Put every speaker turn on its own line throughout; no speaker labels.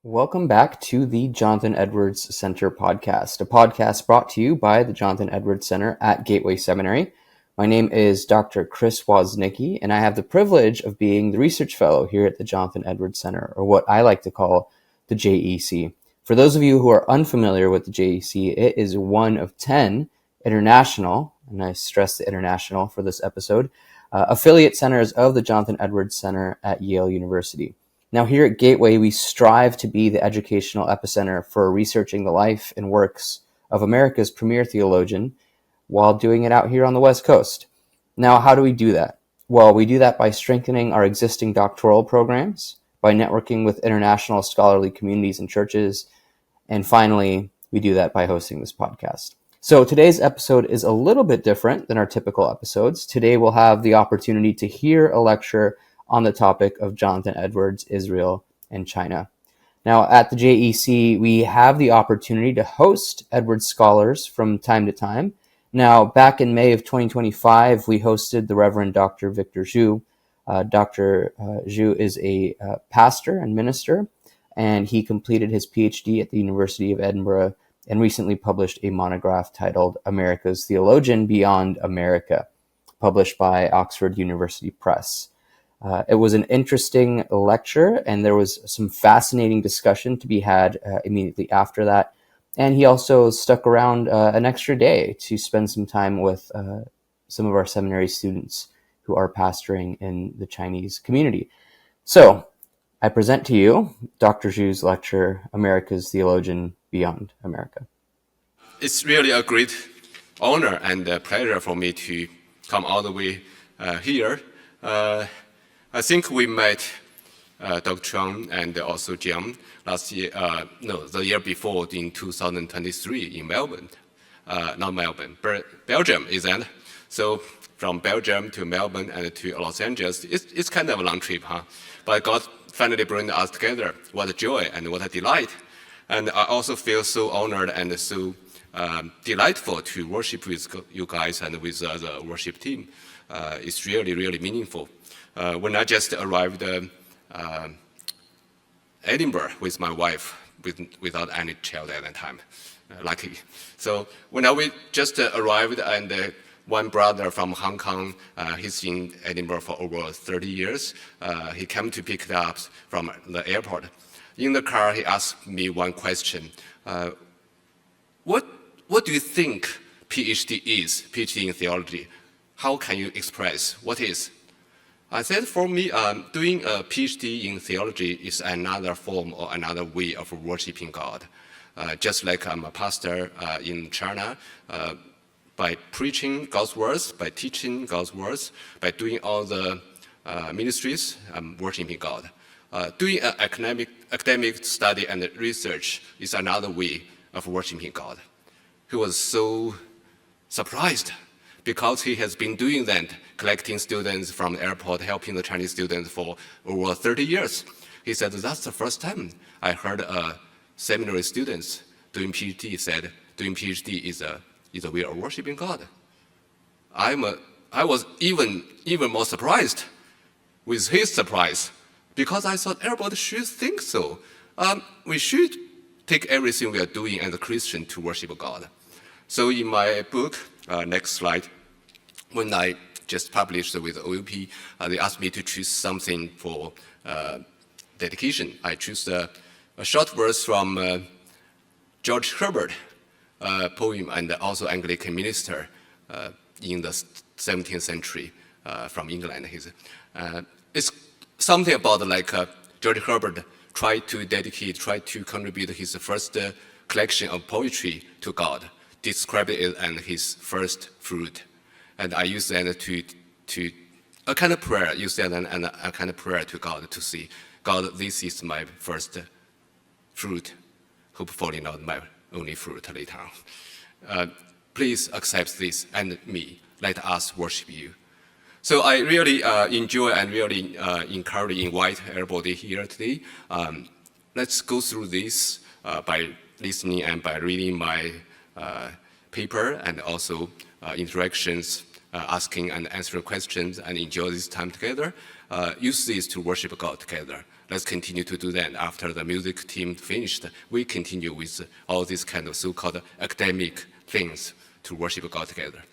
Welcome back to the Jonathan Edwards Center podcast, a podcast brought to you by the Jonathan Edwards Center at Gateway Seminary. My name is Dr. Chris Woznicki, and I have the privilege of being the research fellow here at the Jonathan Edwards Center, or what I like to call the JEC. For those of you who are unfamiliar with the JEC, it is one of 10 international, and I stress the international for this episode, affiliate centers of the Jonathan Edwards Center at Yale University. Now, here at Gateway, we strive to be the educational epicenter for researching the life and works of America's premier theologian while doing it out here on the West Coast. Now, how do we do that? Well, we do that by strengthening our existing doctoral programs, by networking with international scholarly communities and churches, and finally, we do that by hosting this podcast. So today's episode is a little bit different than our typical episodes. Today, we'll have the opportunity to hear a lecture on the topic of Jonathan Edwards, Israel, and China. Now, at the JEC, we have the opportunity to host Edwards scholars from time to time. Now, back in May of 2025, we hosted the Reverend Dr. Victor Zhu. Dr. Zhu is a pastor and minister, and he completed his Ph.D. at the University of Edinburgh and recently published a monograph titled America's Theologian Beyond America, published by Oxford University Press. It was an interesting lecture, and there was some fascinating discussion to be had immediately after that. And he also stuck around an extra day to spend some time with some of our seminary students who are pastoring in the Chinese community. So I present to you Dr. Zhu's lecture, America's Theologian Beyond America.
It's really a great honor and a pleasure for me to come all the way here. I think we met Dr. Chuang and also Jim last year, the year before in 2023 in Melbourne. Not Melbourne, but Belgium, isn't it? So from Belgium to Melbourne and to Los Angeles, it's kind of a long trip, huh? But God finally brought us together. What a joy and what a delight. And I also feel so honored and so delightful to worship with you guys and with the worship team. It's really, really meaningful. When I just arrived Edinburgh with my wife, without any child at that time, lucky. So when we just arrived, and one brother from Hong Kong, he's in Edinburgh for over 30 years. He came to pick it up from the airport. In the car, he asked me one question. What do you think Ph.D. is, Ph.D. in theology? How can you express what is? I said, for me, doing a Ph.D. in theology is another form or another way of worshiping God. Just like I'm a pastor in China, by preaching God's words, by teaching God's words, by doing all the ministries, I'm worshiping God. Doing an academic study and research is another way of worshiping God. He was so surprised, because he has been doing that, collecting students from the airport, helping the Chinese students for over 30 years. He said, that's the first time I heard seminary students doing PhD said, doing PhD is a way of worshiping God. I was even more surprised with his surprise, because I thought everybody should think so. We should take everything we are doing as a Christian to worship God. So in my book, next slide, when I just published with OUP, they asked me to choose something for dedication. I chose a short verse from George Herbert, poem and also Anglican minister in the 17th century from England. It's something about like George Herbert tried to contribute his first collection of poetry to God, described it as his first fruit. And I use that to a kind of prayer, use that and a kind of prayer to God to see, God, this is my first fruit, hopefully not my only fruit later on. Please accept this and me. Let us worship you. So I really enjoy and really invite everybody here today. Let's go through this by listening and by reading my paper, and also interactions, asking and answering questions, and enjoy this time together. Use this to worship God together. let's continue to do that. After the music team finished, we continue with all these kind of so-called academic things to worship God together.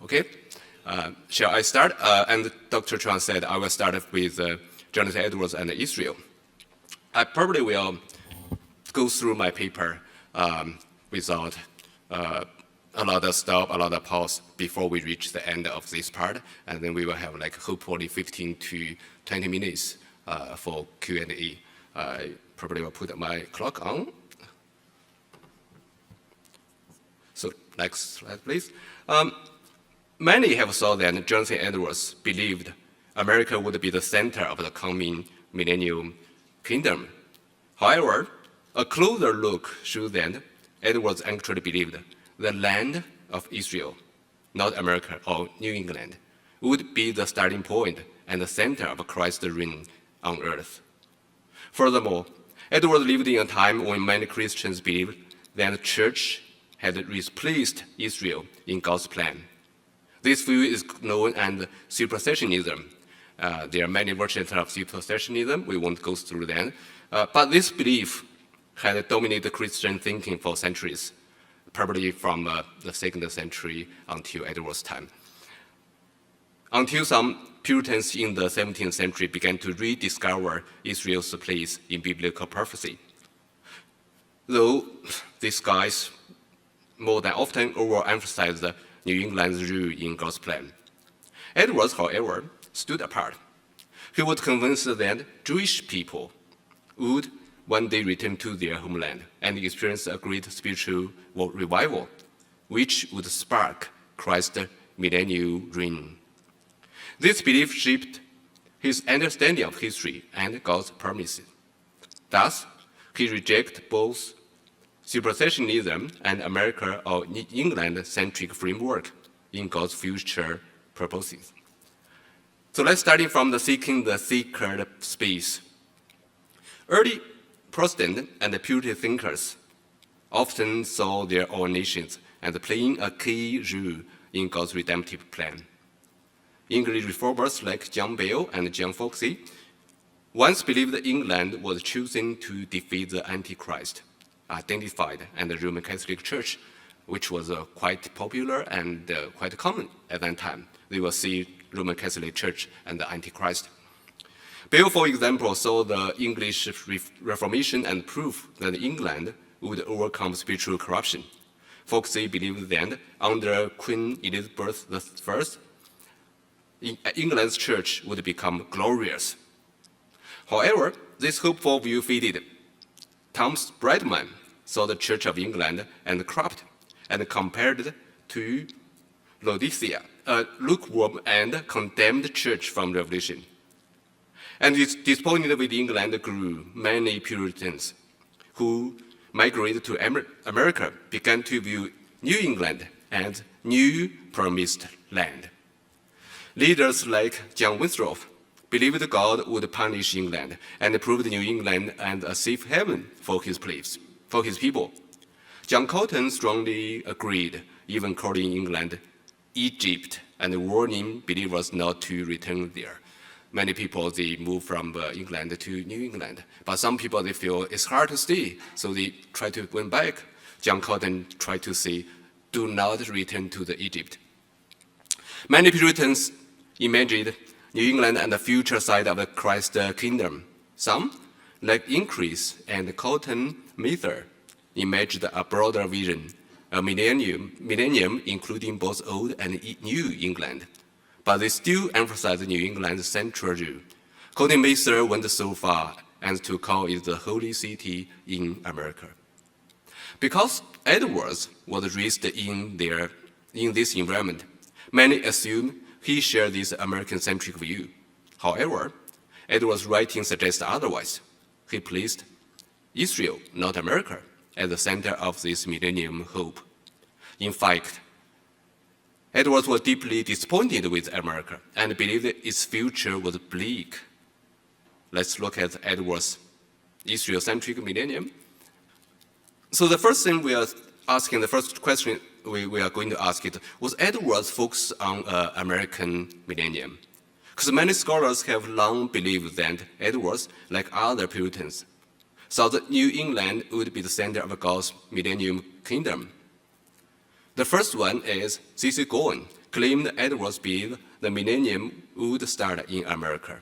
Okay? Shall I start? And Dr. Chuang said I will start with Jonathan Edwards and Israel. I probably will go through my paper without a lot of stop, a lot of pause before we reach the end of this part, and then we will have like hopefully 15 to 20 minutes for Q&A. I probably will put my clock on. So next slide, please. Many have thought that Jonathan Edwards believed America would be the center of the coming millennial kingdom. However, a closer look shows that Edwards actually believed the land of Israel, not America or New England, would be the starting point and the center of Christ's reign on earth. Furthermore, Edwards lived in a time when many Christians believed that the church had replaced Israel in God's plan. This view is known as supersessionism. There are many versions of supersessionism. We won't go through them. But this belief had dominated Christian thinking for centuries, probably from the 2nd century until Edwards' time. Until some Puritans in the 17th century began to rediscover Israel's place in biblical prophecy. Though these guys more than often overemphasized New England's role in God's plan. Edwards, however, stood apart. He was convinced that Jewish people would one day return to their homeland and experience a great spiritual revival, which would spark Christ's millennial reign. This belief shaped his understanding of history and God's promises. Thus, he rejected both supersessionism and America or England-centric framework in God's future purposes. So let's start from the seeking the sacred space. Early Protestant and Puritan thinkers often saw their own nations as playing a key role in God's redemptive plan. English reformers like John Bell and John Foxy once believed that England was chosen to defeat the Antichrist, identified and the Roman Catholic Church, which was quite popular and quite common at that time. They will see Roman Catholic Church and the Antichrist. Bell, for example, saw the English Reformation and proved that England would overcome spiritual corruption. Foxy believed that under Queen Elizabeth I, England's church would become glorious. However, this hopeful view faded. Thomas Bradman saw the Church of England and corrupt and compared it to Laodicea, a lukewarm and condemned church from Revelation. And disappointed with England grew many Puritans who migrated to America began to view New England as new promised land. Leaders like John Winthrop believed God would punish England and proved New England as a safe haven for his people. John Cotton strongly agreed, even calling England Egypt and warning believers not to return there. Many people, they move from England to New England, but some people, they feel it's hard to stay, so they try to win back. John Cotton tried to say, do not return to the Egypt. Many Puritans imagined New England and the future side of the Christ kingdom. Some, like Increase and Cotton Mather, imagined a broader vision, a millennium including both Old and New England. But they still emphasize New England's central role. Cotton Mather went so far as to call it the holy city in America. Because Edwards was raised in this environment, many assume he shared this American-centric view. However, Edwards' writing suggests otherwise. He placed Israel, not America, at the center of this millennium hope. In fact, Edwards was deeply disappointed with America and believed its future was bleak. Let's look at Edwards' Israel-centric millennium. So the first thing we are asking, the first question we are going to ask it, was Edwards focused on American millennium? Because many scholars have long believed that Edwards, like other Puritans, thought that New England would be the center of God's millennium kingdom. The first one is C.C. Gowan claimed Edwards believed the millennium would start in America.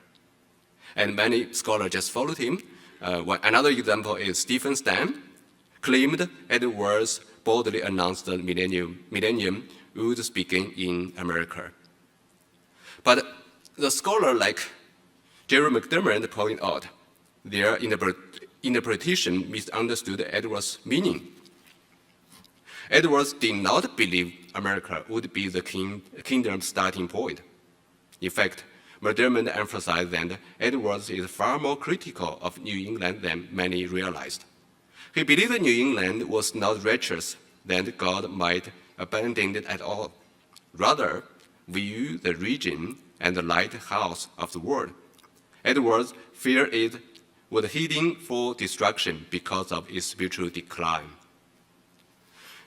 And many scholars just followed him. Another example is Stephen Stam claimed Edwards boldly announced the millennium would begin in America. But the scholar like Jerry McDermott pointed out, their interpretation misunderstood Edwards' meaning. Edwards did not believe America would be the kingdom's starting point. In fact, McDermott emphasized that Edwards is far more critical of New England than many realized. He believed that New England was not righteous, that God might abandon it at all. Rather, view the region and the lighthouse of the world. Edwards feared it was heading for destruction because of its spiritual decline.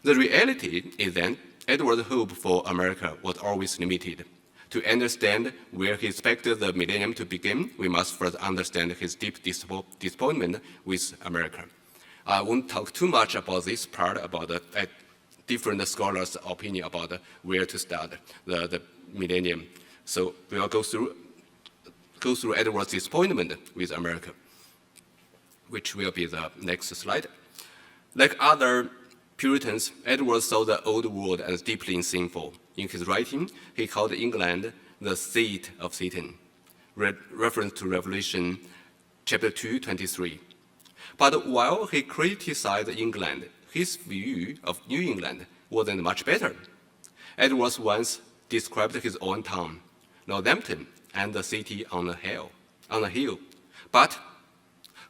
The reality is that Edwards' hope for America was always limited. To understand where he expected the millennium to begin, we must first understand his deep disappointment with America. I won't talk too much about this part, about the different scholars' opinion about where to start the millennium. So we will go through Edwards' disappointment with America, which will be the next slide. Like other Puritans, Edwards saw the old world as deeply sinful. In his writing, he called England the seat of Satan, reference to Revelation chapter 2:23. But while he criticized England, his view of New England wasn't much better. Edwards once described his own town, Northampton, and the city on a hill. But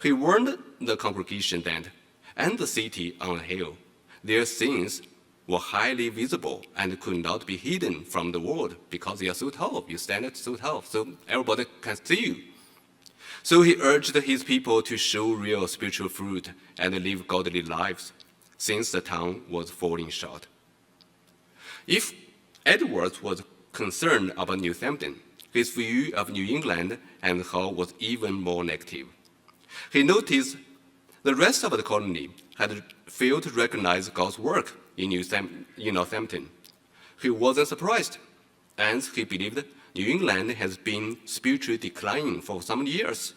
he warned the congregation that, and the city on a hill, their sins were highly visible and could not be hidden from the world because they are so tall. You stand so tall, so everybody can see you. So he urged his people to show real spiritual fruit and live godly lives, since the town was falling short. If Edwards was concerned about Northampton, his view of New England and Hull was even more negative. He noticed the rest of the colony had failed to recognize God's work in Northampton. He wasn't surprised, and he believed New England has been spiritually declining for some years.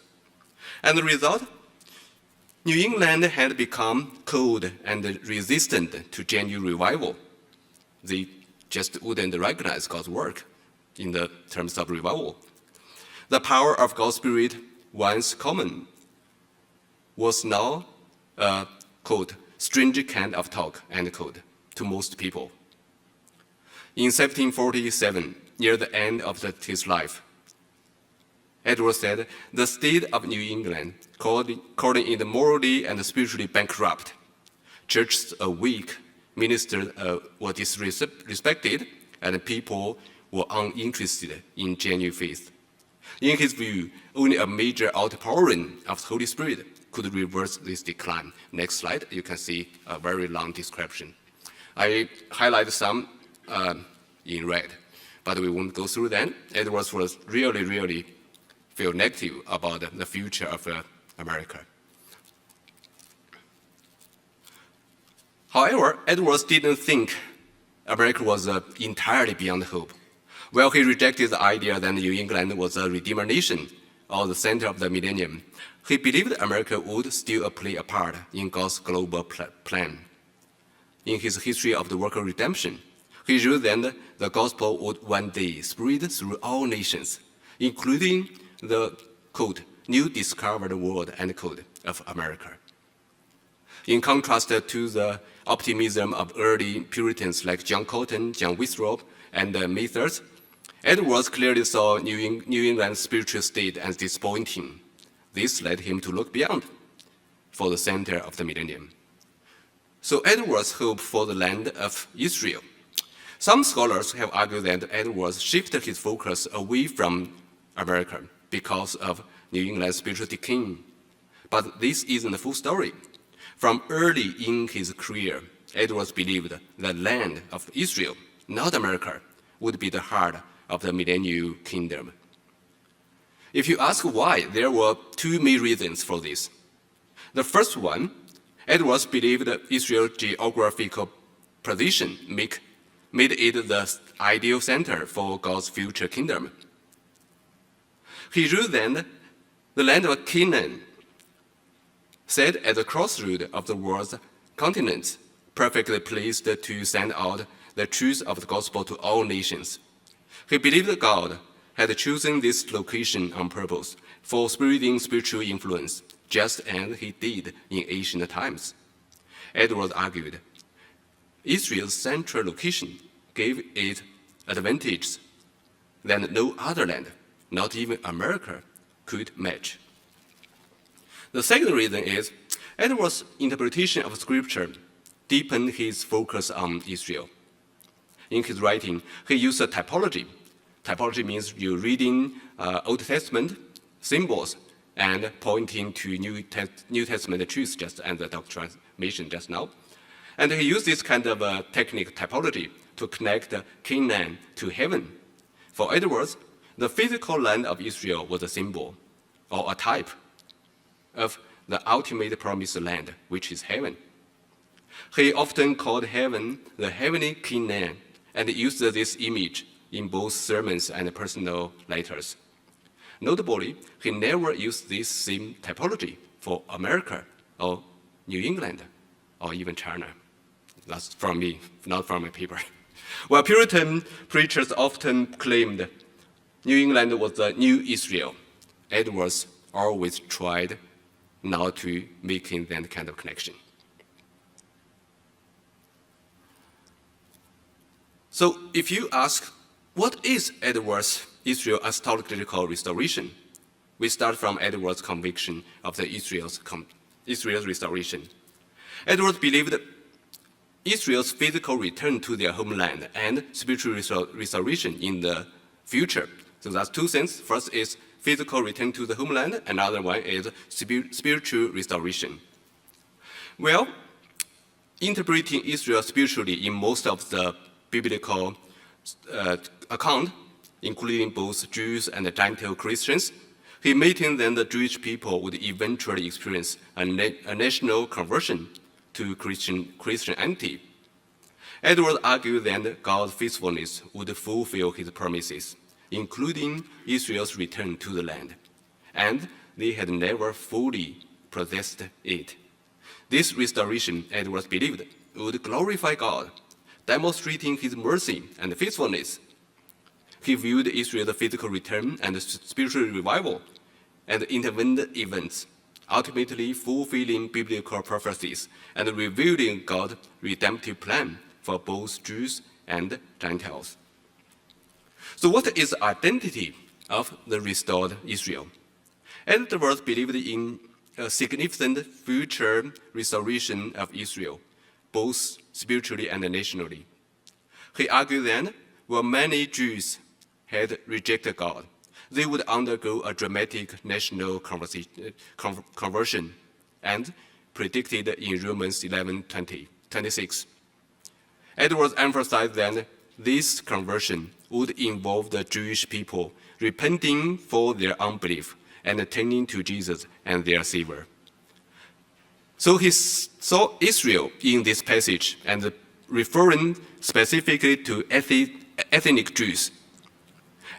And the result, New England had become cold and resistant to genuine revival. They just wouldn't recognize God's work in the terms of revival. The power of God's Spirit, once common, was now a, quote, strange kind of talk, end quote, to most people. In 1747, near the end of his life, Edwards said, the state of New England, calling it morally and spiritually bankrupt. Churches are weak, ministers were disrespected, and people were uninterested in genuine faith. In his view, only a major outpouring of the Holy Spirit could reverse this decline. Next slide, you can see a very long description. I highlighted some in red, but we won't go through that. Edwards was really feel negative about the future of America. However, Edwards didn't think America was entirely beyond hope. While he rejected the idea that New England was a Redeemer nation or the center of the millennium, he believed America would still play a part in God's global plan. In his History of the Work of Redemption, he wrote that the gospel would one day spread through all nations, including the, quote, new discovered world, end quote, of America. In contrast to the optimism of early Puritans like John Colton, John Winthrop, and Methodist, Edwards clearly saw New England's spiritual state as disappointing. This led him to look beyond for the center of the millennium. So Edwards hoped for the land of Israel. Some scholars have argued that Edwards shifted his focus away from America because of New England's spiritual decay. But this isn't the full story. From early in his career, Edwards believed the land of Israel, not America, would be the heart of the millennial kingdom. If you ask why, there were two main reasons for this. The first one, Edwards believed Israel's geographical position made it the ideal center for God's future kingdom. He ruled then the land of Canaan, set at the crossroad of the world's continents, perfectly placed to send out the truth of the gospel to all nations. He believed that God had chosen this location on purpose for spreading spiritual influence, just as he did in ancient times. Edwards argued Israel's central location gave it advantages that no other land, not even America, could match. The second reason is Edwards' interpretation of Scripture deepened his focus on Israel. In his writing, he used a typology. Typology means you reading Old Testament symbols and pointing to New Testament truths, just as the doctor mentioned just now. And he used this kind of technique, typology, to connect Canaan to heaven. For Edwards, the physical land of Israel was a symbol or a type of the ultimate promised land, which is heaven. He often called heaven the heavenly Canaan and used this image in both sermons and personal letters. Notably, he never used this same typology for America or New England or even China. That's from me, not from my paper. While Puritan preachers often claimed New England was the new Israel, Edwards always tried not to make that kind of connection. So if you ask, what is Edwards' Israel eschatological restoration? We start from Edwards' conviction of the Israel's restoration. Edwards believed Israel's physical return to their homeland and spiritual restoration in the future. So that's two things. First is physical return to the homeland, another one is spiritual restoration. Well, interpreting Israel spiritually in most of the biblical account, including both Jews and Gentile Christians, he maintained that the Jewish people would eventually experience a national conversion to Christianity. Edwards argued that God's faithfulness would fulfill his promises, including Israel's return to the land, and they had never fully possessed it. This restoration, Edwards believed, would glorify God, demonstrating his mercy and faithfulness. He viewed Israel's physical return and spiritual revival as intervened events, ultimately fulfilling biblical prophecies and revealing God's redemptive plan for both Jews and Gentiles. So what is the identity of the restored Israel? Edwards believed in a significant future restoration of Israel, both spiritually and nationally. He argued that while many Jews had rejected God, they would undergo a dramatic national conversion, and predicted in Romans 11:26. Edwards emphasized that this conversion would involve the Jewish people repenting for their unbelief and turning to Jesus and their Savior. So he saw Israel in this passage and referring specifically to ethnic Jews.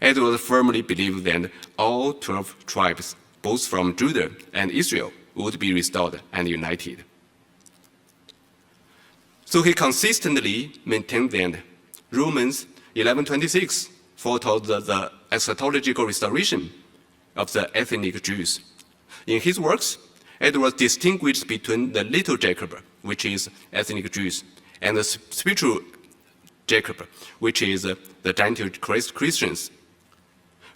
Edwards firmly believed that all 12 tribes, both from Judah and Israel, would be restored and united. So he consistently maintained that Romans 11:26 foretold the eschatological restoration of the ethnic Jews. In his works, Edwards distinguished between the little Jacob, which is ethnic Jews, and the spiritual Jacob, which is the Gentile Christians,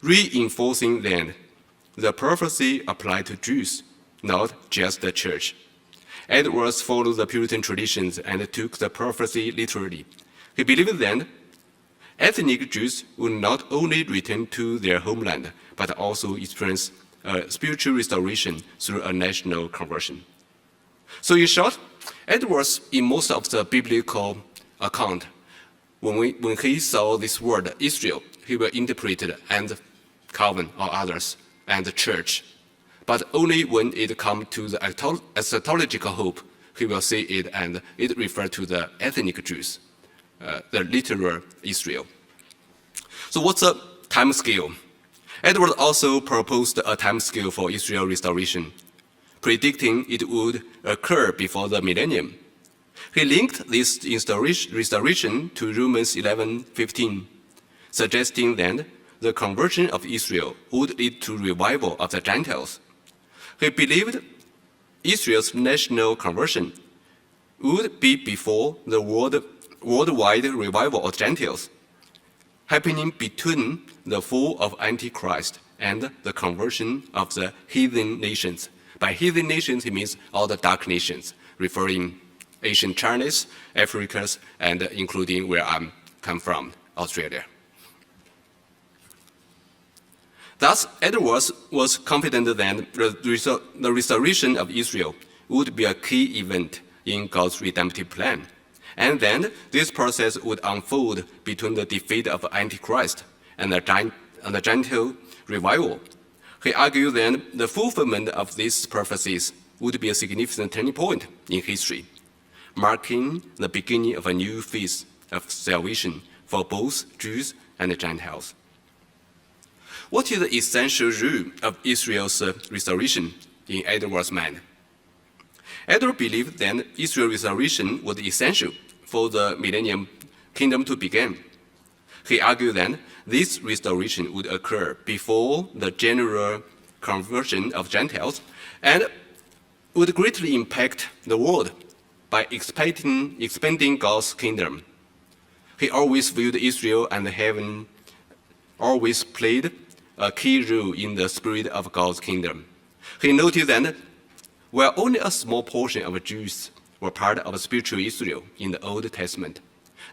reinforcing that the prophecy applied to Jews, not just the church. Edwards followed the Puritan traditions and took the prophecy literally. He believed that ethnic Jews would not only return to their homeland, but also experience spiritual restoration through a national conversion. So in short, Edwards, in most of the biblical account, when he saw this word Israel, he will interpret it and Calvin or others and the church, but only when it comes to the eschatological hope, he will see it, and it refers to the ethnic Jews, the literal Israel. So what's the time scale? Edward also proposed a time scale for Israel restoration, predicting it would occur before the millennium. He linked this restoration to Romans 11:15, suggesting that the conversion of Israel would lead to revival of the Gentiles. He believed Israel's national conversion would be before the worldwide revival of Gentiles, happening between the fall of Antichrist and the conversion of the heathen nations. By heathen nations, he means all the dark nations, referring Asian Chinese, Africans, and including where I come from, Australia. Thus, Edward was confident that the restoration of Israel would be a key event in God's redemptive plan, and then this process would unfold between the defeat of Antichrist and the Gentile revival. He argued that the fulfillment of these prophecies would be a significant turning point in history, marking the beginning of a new phase of salvation for both Jews and Gentiles. What is the essential rule of Israel's restoration in Edward's mind? Edward believed that Israel's restoration was essential for the millennium kingdom to begin. He argued that this restoration would occur before the general conversion of Gentiles and would greatly impact the world by expanding God's kingdom. He always viewed Israel and heaven always played a key role in the spirit of God's kingdom. He noted that while only a small portion of Jews were part of spiritual Israel in the Old Testament,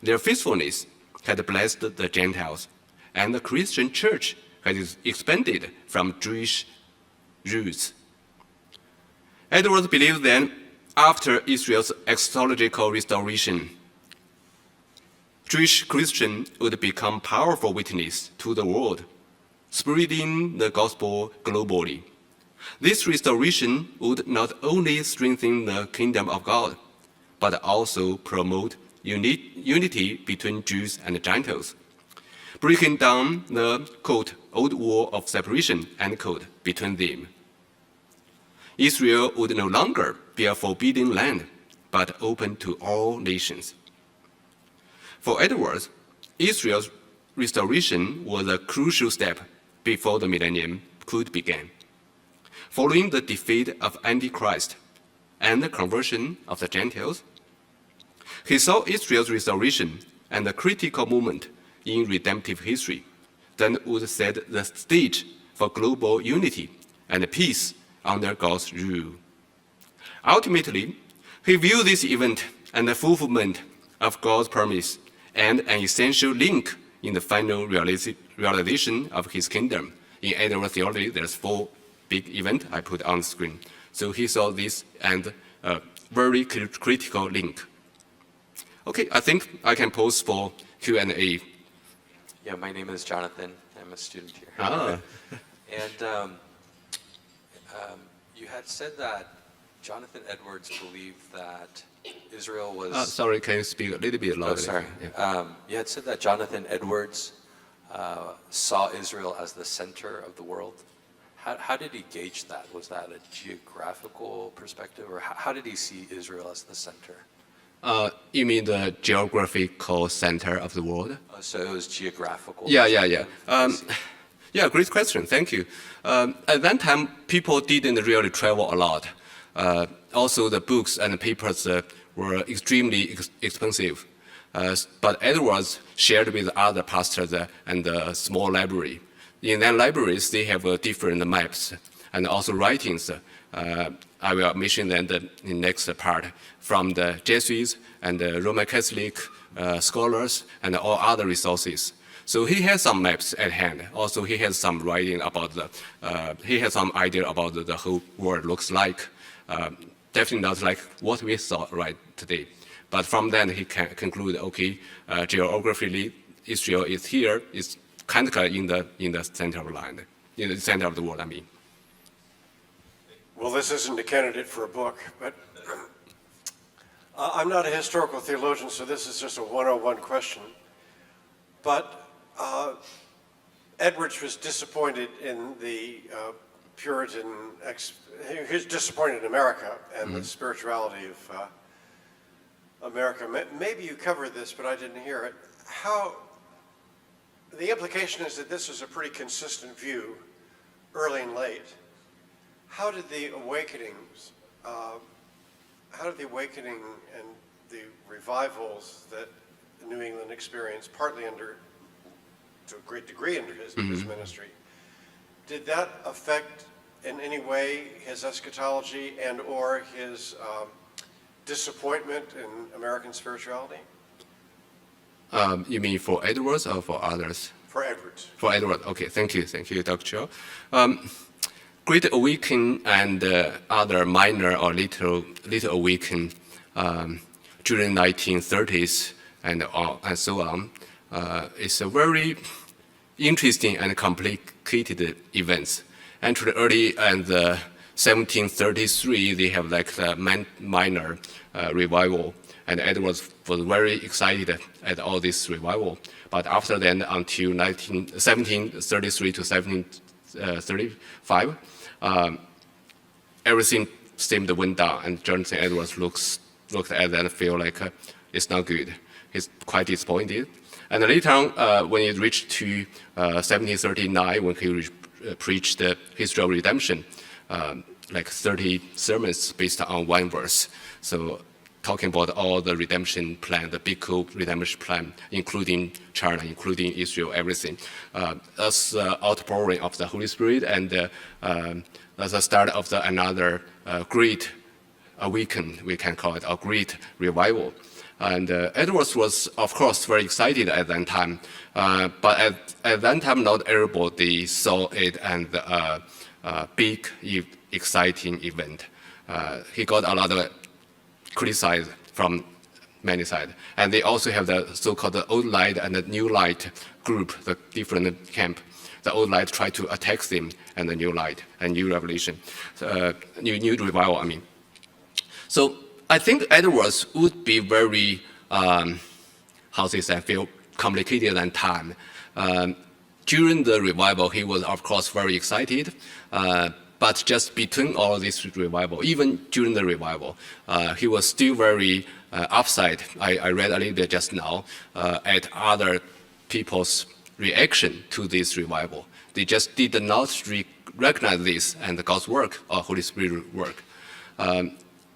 their faithfulness had blessed the Gentiles, and the Christian church had expanded from Jewish roots. Edward believed that after Israel's eschatological restoration, Jewish Christians would become powerful witnesses to the world, spreading the gospel globally. This restoration would not only strengthen the kingdom of God, but also promote unity between Jews and Gentiles, breaking down the, quote, old wall of separation, end quote, between them. Israel would no longer be a forbidden land, but open to all nations. For Edward, Israel's restoration was a crucial step before the millennium could begin. Following the defeat of Antichrist and the conversion of the Gentiles, he saw Israel's restoration as a critical moment in redemptive history that would set the stage for global unity and peace under God's rule. Ultimately, he viewed this event as the fulfillment of God's promise and an essential link in the final realization of his kingdom. In Edward theology, there's 4 big events I put on the screen. So he saw this as a very critical link. Okay, I think I can pose for Q&A.
Yeah, my name is Jonathan. I'm a student here.
Ah.
And you had said that Jonathan Edwards believed that Israel was...
Sorry, can you speak a little bit louder?
Oh, sorry.
Yeah.
You had said that Jonathan Edwards saw Israel as the center of the world. How did he gauge that? Was that a geographical perspective, or how did he see Israel as the center?
You mean the geographical center of the world?
So it was geographical.
Yeah. Yeah, great question. Thank you. At that time, people didn't really travel a lot. Also, the books and the papers were extremely expensive. But Edwards shared with other pastors and a small library. In that libraries, they have different maps and also writings. I will mention that in the next part from the Jesuits and the Roman Catholic scholars and all other resources. So he has some maps at hand. Also, he has some writing about he has some idea about the whole world looks like. Definitely not like what we saw right today. But from then he can conclude, okay, geographically, Israel is here, is kind of in the center of the land. in the center of the world, I mean.
Well, this isn't a candidate for a book, but I'm not a historical theologian, so this is just a 101 question. But Edwards was disappointed in the Puritan, he was disappointed in America and the spirituality of America. Maybe you covered this, but I didn't hear it. The implication is that this is a pretty consistent view, early and late. How did the awakening and the revivals that New England experienced, partly to a great degree under his ministry, did that affect in any way his eschatology and or his disappointment in American spirituality?
You mean for Edwards or for others?
For Edwards.
For Edwards, okay, thank you, Dr. Cho. Great Awakening and other minor or little awakening during 1930s and so on is a very interesting and complicated events. And to the early and 1733, they have like the minor revival, and Edwards was very excited at all this revival. But after then, until 1733 to 1735, everything seemed to went down, and Jonathan Edwards looked at that and feel like it's not good. He's quite disappointed. And later on, when it reached to 1739, when he preached the history of redemption, like 30 sermons based on one verse. So talking about all the redemption plan, the big redemption plan, including China, including Israel, everything. As outpouring of the Holy Spirit and as a start of another great awakening, we can call it a great revival. And Edwards was, of course, very excited at that time. But at that time, not everybody saw it as a big, exciting event. He got a lot of criticized from many sides. And they also have the so-called Old Light and the New Light group, the different camp. The Old Light tried to attack them, and the New Light and New Revelation, new revival, I mean. So I think Edwards would be very, feel complicated at time. During the revival, he was, of course, very excited. But just between all this revival, even during the revival, he was still very upset. I read a little bit just now at other people's reaction to this revival. They just did not recognize this and God's work or Holy Spirit work.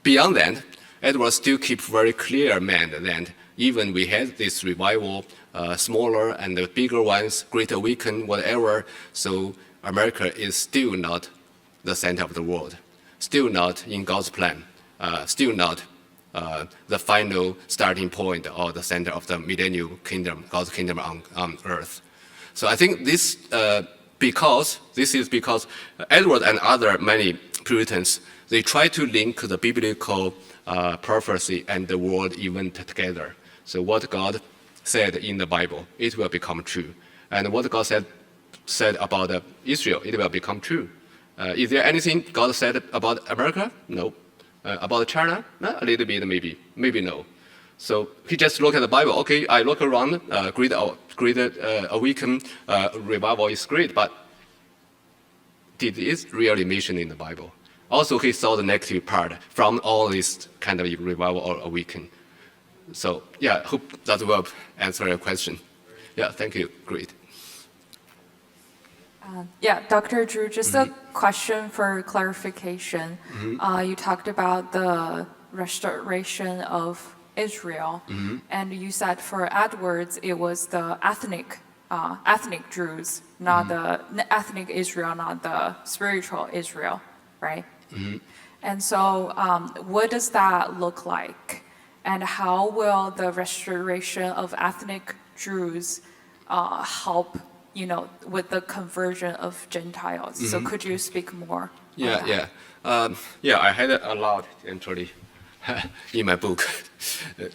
Beyond that, Edwards still keep very clear mind that even we had this revival, smaller and the bigger ones, Great Awakening, whatever, so America is still not the center of the world, still not in God's plan, still not the final starting point or the center of the millennial kingdom, God's kingdom on earth. So I think this is because Edward and other many Puritans, they try to link the biblical prophecy and the world event together. So what God said in the Bible, it will become true. And what God said about Israel, it will become true. Is there anything God said about America? No. About China? A little bit, maybe no. So he just looked at the Bible. Okay, I look around, great awakening, revival is great, but did it really mention in the Bible? Also, he saw the negative part from all this kind of revival or awakening. So yeah, hope that will answer your question. Yeah, thank you. Great.
Dr. Zhu, just a question for clarification. You talked about the restoration of Israel, and you said for Edwards it was the ethnic Jews, not the ethnic Israel, not the spiritual Israel, right? And so what does that look like? And how will the restoration of ethnic Jews help with the conversion of Gentiles? So could you speak more?
Yeah. I had a lot actually in my book.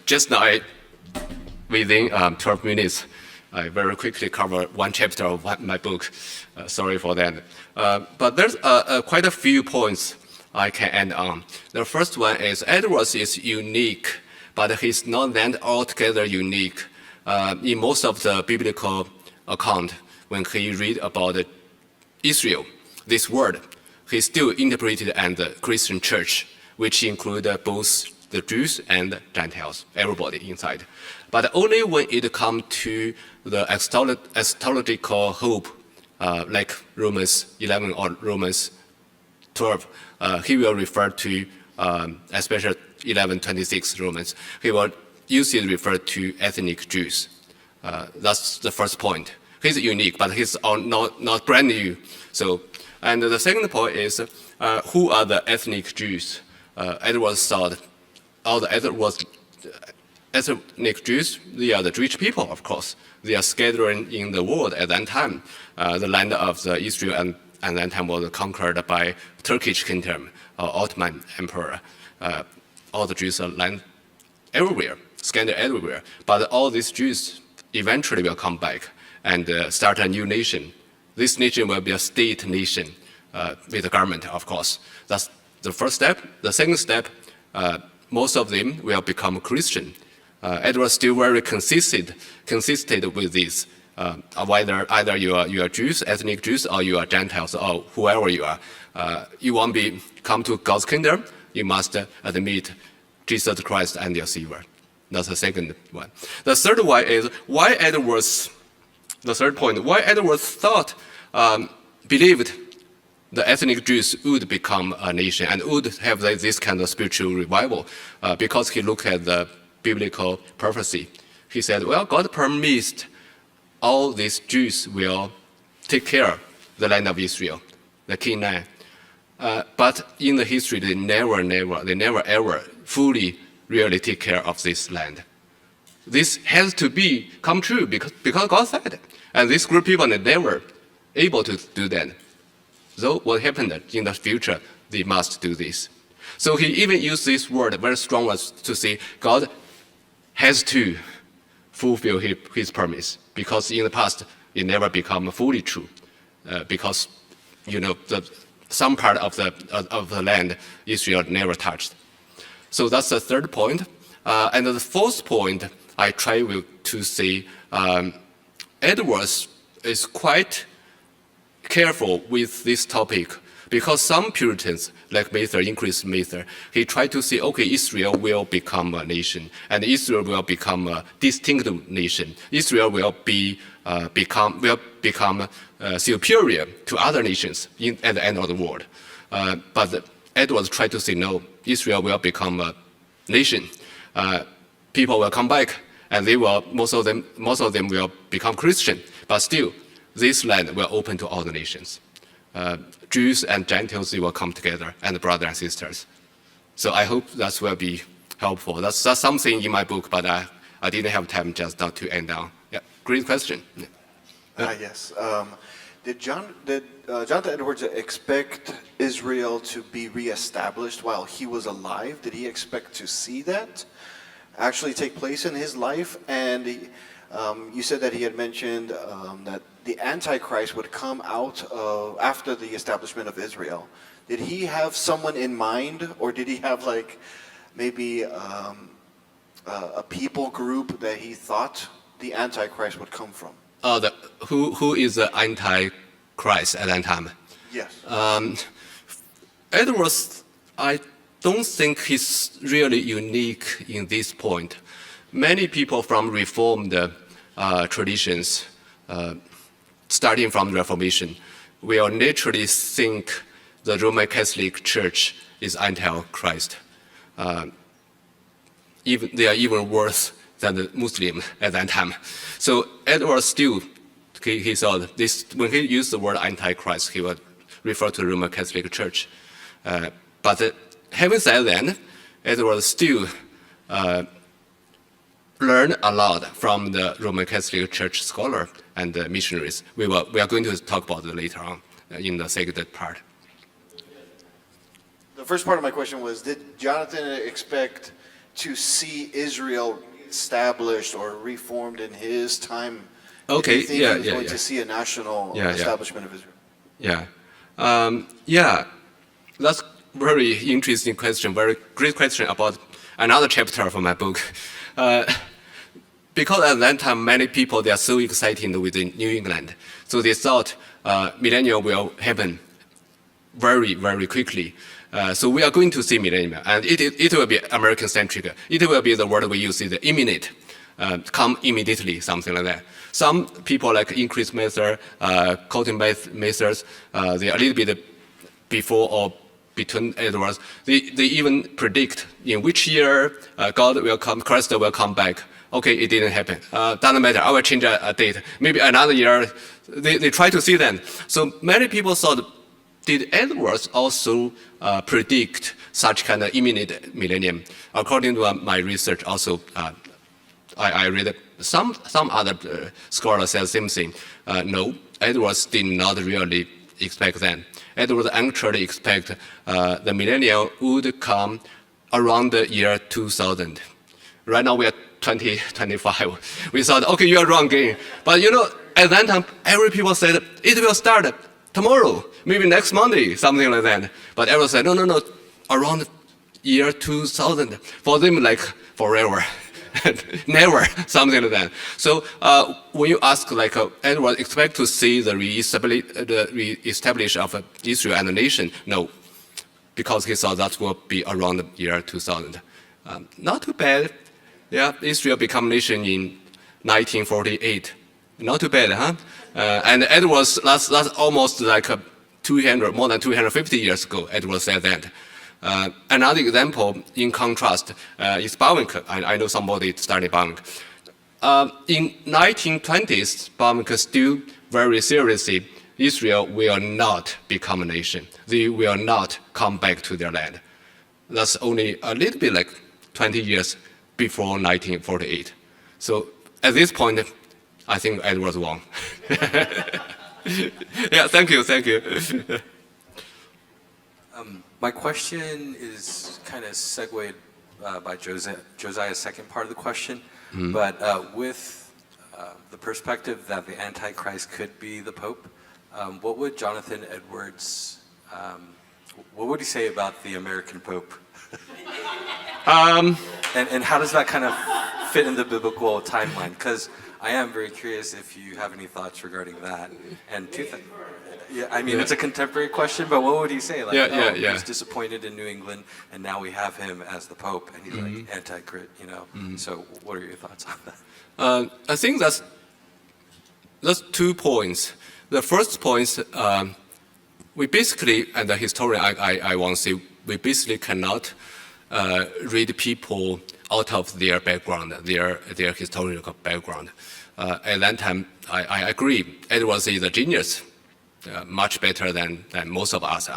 Just now, within 12 minutes, I very quickly cover one chapter of my book. Sorry for that. But there's quite a few points I can end on. The first one is Edwards is unique, but he's not that altogether unique. In most of the biblical account, when he read about Israel, this word, he still interpreted as the Christian church, which include both the Jews and Gentiles, everybody inside. But only when it comes to the eschatological hope, like Romans 11 or Romans 12, he will refer to, especially 11:26 Romans, he will usually refer to ethnic Jews. That's the first point. He's unique, but he's not brand new. So, and the second point is, who are the ethnic Jews? Edwards thought all the ethnic Jews, they are the Jewish people, of course. They are scattered in the world at that time. The land of the Israel at that time was conquered by Turkish kingdom, Ottoman emperor. All the Jews are land everywhere, scattered everywhere. But all these Jews eventually will come back and start a new nation. This nation will be a state nation with a government, of course. That's the first step. The second step, most of them will become Christian. Edwards still very consistent with this. Either you are Jews, ethnic Jews, or you are Gentiles, or whoever you are. You want to come to God's kingdom, you must admit Jesus Christ and your Savior. That's the second one. The third one is why Edwards thought, believed the ethnic Jews would become a nation and would have this kind of spiritual revival, because he looked at the biblical prophecy. He said, well, God promised all these Jews will take care of the land of Israel, the Canaan. But in the history, they never ever fully really take care of this land. This has to come true because God said it. And this group of people are never able to do that. So what happened in the future, they must do this. So he even used this word, very strong words, to say God has to fulfill his promise, because in the past it never become fully true, because some part of the land Israel never touched. So that's the third point. And the fourth point, I try to say, Edwards is quite careful with this topic, because some Puritans, like Increase Mather, he tried to say, okay, Israel will become a nation, and Israel will become a distinct nation. Israel will become superior to other nations at the end of the world. But Edwards tried to say, no, Israel will become a nation. People will come back, and most of them will become Christian. But still, this land will open to all the nations. Jews and Gentiles, they will come together, and brothers and sisters. So I hope that will be helpful. That's something in my book, but I didn't have time just now to end down. Yeah, great question.
Yes. Did Jonathan Edwards expect Israel to be reestablished while he was alive? Did he expect to see that actually take place in his life? And you said that he had mentioned that the Antichrist would come out after the establishment of Israel. Did he have someone in mind, or did he have maybe a people group that he thought the Antichrist would come from?
Who is the Antichrist at that time?
Yes.
Edwards, I don't think he's really unique in this point. Many people from Reformed traditions, starting from the Reformation, will naturally think the Roman Catholic Church is Antichrist. They are even worse than the Muslim at that time. So Edwards still, he thought this, when he used the word Antichrist, he would refer to the Roman Catholic Church. But having said that, Edwards still learned a lot from the Roman Catholic Church scholar and the missionaries. We are going to talk about it later on in the second part.
The first part of my question was, did Jonathan expect to see Israel established or reformed in his time Do you think he was going
yeah.
to see a national
Yeah.
establishment of Israel?
Yeah. That's very interesting question, very great question about another chapter of my book. Because at that time, many people, they are so excited with the New England. So they thought millennial will happen very, very quickly. So we are going to see millennium, and it will be American-centric. It will be the word we use, the imminent, come immediately, something like that. Some people like Increase Mather, Colton Mathers, they are a little bit before or between Edwards. They even predict in which year God will come, Christ will come back. Okay, it didn't happen. Doesn't matter. I will change a date. Maybe another year. They try to see that. So many people thought, did Edwards also predict such kind of imminent millennium? According to my research, also I read some other scholars said the same thing. No, Edwards did not really expect that. Edwards actually expect the millennium would come around the year 2000. Right now we are 2025. We thought, okay, you are wrong again. But at that time, every people said it will start tomorrow, maybe next Monday, something like that. But everyone said, no, around year 2000. For them, like forever, never, something like that. So when you ask, like, Edward expect to see the re-establish of Israel and the nation, no, because he thought that will be around the year 2000. Not too bad. Yeah, Israel become nation in 1948. Not too bad, huh? And Edwards, that's almost like more than 250 years ago, Edwards said that. Another example, in contrast, is Bavinck. I know somebody studied Bavinck. In 1920s, Bavinck still very seriously, Israel will not become a nation. They will not come back to their land. That's only a little bit like 20 years before 1948. So at this point, I think Edwards won. Yeah, thank you.
My question is kind of segued by Josiah's second part of the question, but with the perspective that the Antichrist could be the Pope, what would Jonathan Edwards, what would he say about the American Pope? And how does that kind of fit in the biblical timeline? Because I am very curious if you have any thoughts regarding that. And it's a contemporary question, but what would he say? Like, he's disappointed in New England, and now we have him as the Pope, and he's like anti-crit, So what are your thoughts on that?
I think that's 2 points. The first point, we basically, as a historian, I want to say, we basically cannot read people out of their background, their historical background. At that time, I agree, Edwards is a genius, much better than most of us,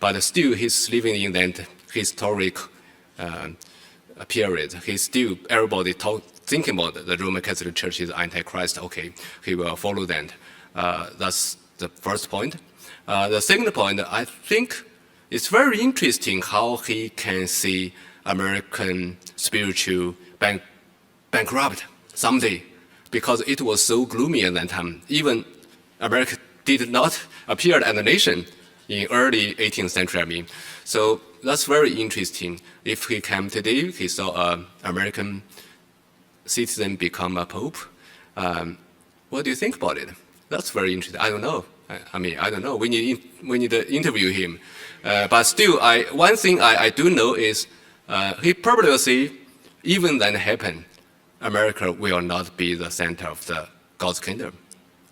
but still he's living in that historic period. He's still, everybody thinking about the Roman Catholic Church is Antichrist, okay, he will follow that. That's the first point. The second point, I think it's very interesting how he can see American spiritual bankrupt someday, because it was so gloomy at that time. Even America did not appear as a nation in early 18th century, So that's very interesting. If he came today, he saw an American citizen become a pope. What do you think about it? That's very interesting. I don't know. I don't know. We need to interview him. But still, one thing I do know is he probably will say, even that happen, America will not be the center of the God's kingdom.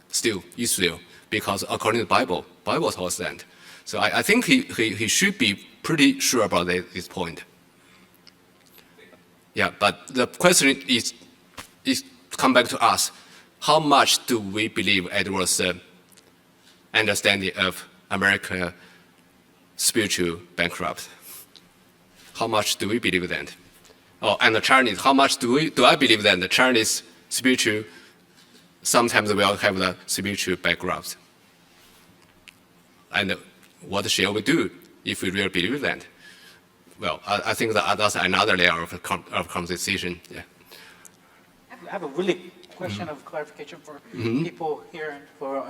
Still, Israel, because according to the Bible tells that. So I think he should be pretty sure about this point. Yeah, but the question is come back to us. How much do we believe Edwards' understanding of America spiritual bankrupt? How much do we believe that? Oh, and the Chinese, how much do I believe that the Chinese spiritual sometimes will have the spiritual bankrupt? And what shall we do if we really believe that? Well, I think that's another layer of conversation. Yeah.
have a really question of clarification for people here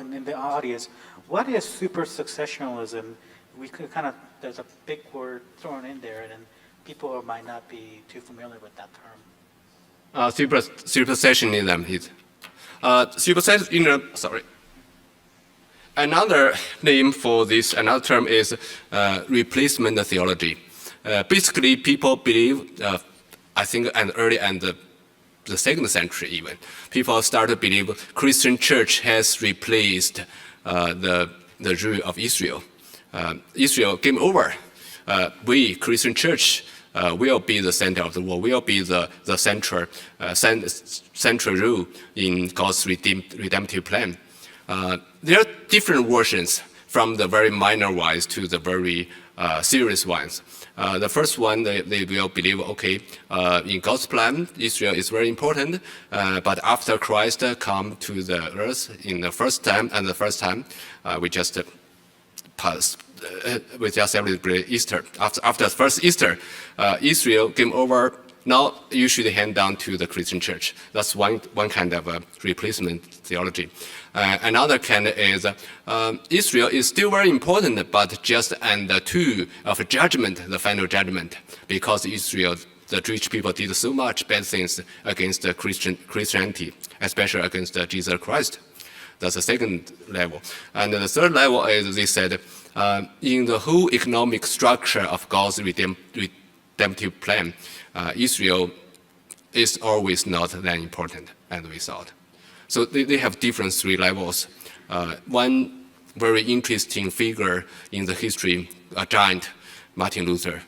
in the audience. What is super successionalism? We could kind of, there's a big word thrown in there, and people might not be too familiar with that term.
Supersessionism is supersessionism. Sorry. Another name for this, another term is replacement theology. Basically, people believe, I think, early and the second century even, people started to believe Christian church has replaced the rule of Israel. Israel came over. We, Christian church, will be the center of the world, will be the central rule in God's redemptive plan. There are different versions, from the very minor ones to the very serious ones. The first one, they will believe, okay, in God's plan, Israel is very important, but after Christ come to the earth in the first time, we just celebrate Easter. After the first Easter, Israel came over. Now you should hand down to the Christian church. That's one kind of replacement theology. Another kind is Israel is still very important, but just under two of judgment, the final judgment, because Israel, the Jewish people, did so much bad things against Christianity, especially against Jesus Christ. That's the second level. And the third level is, they said, in the whole economic structure of God's redemptive plan, Israel is always not that important, as we thought. So they have different three levels. One very interesting figure in the history, a giant, Martin Luther.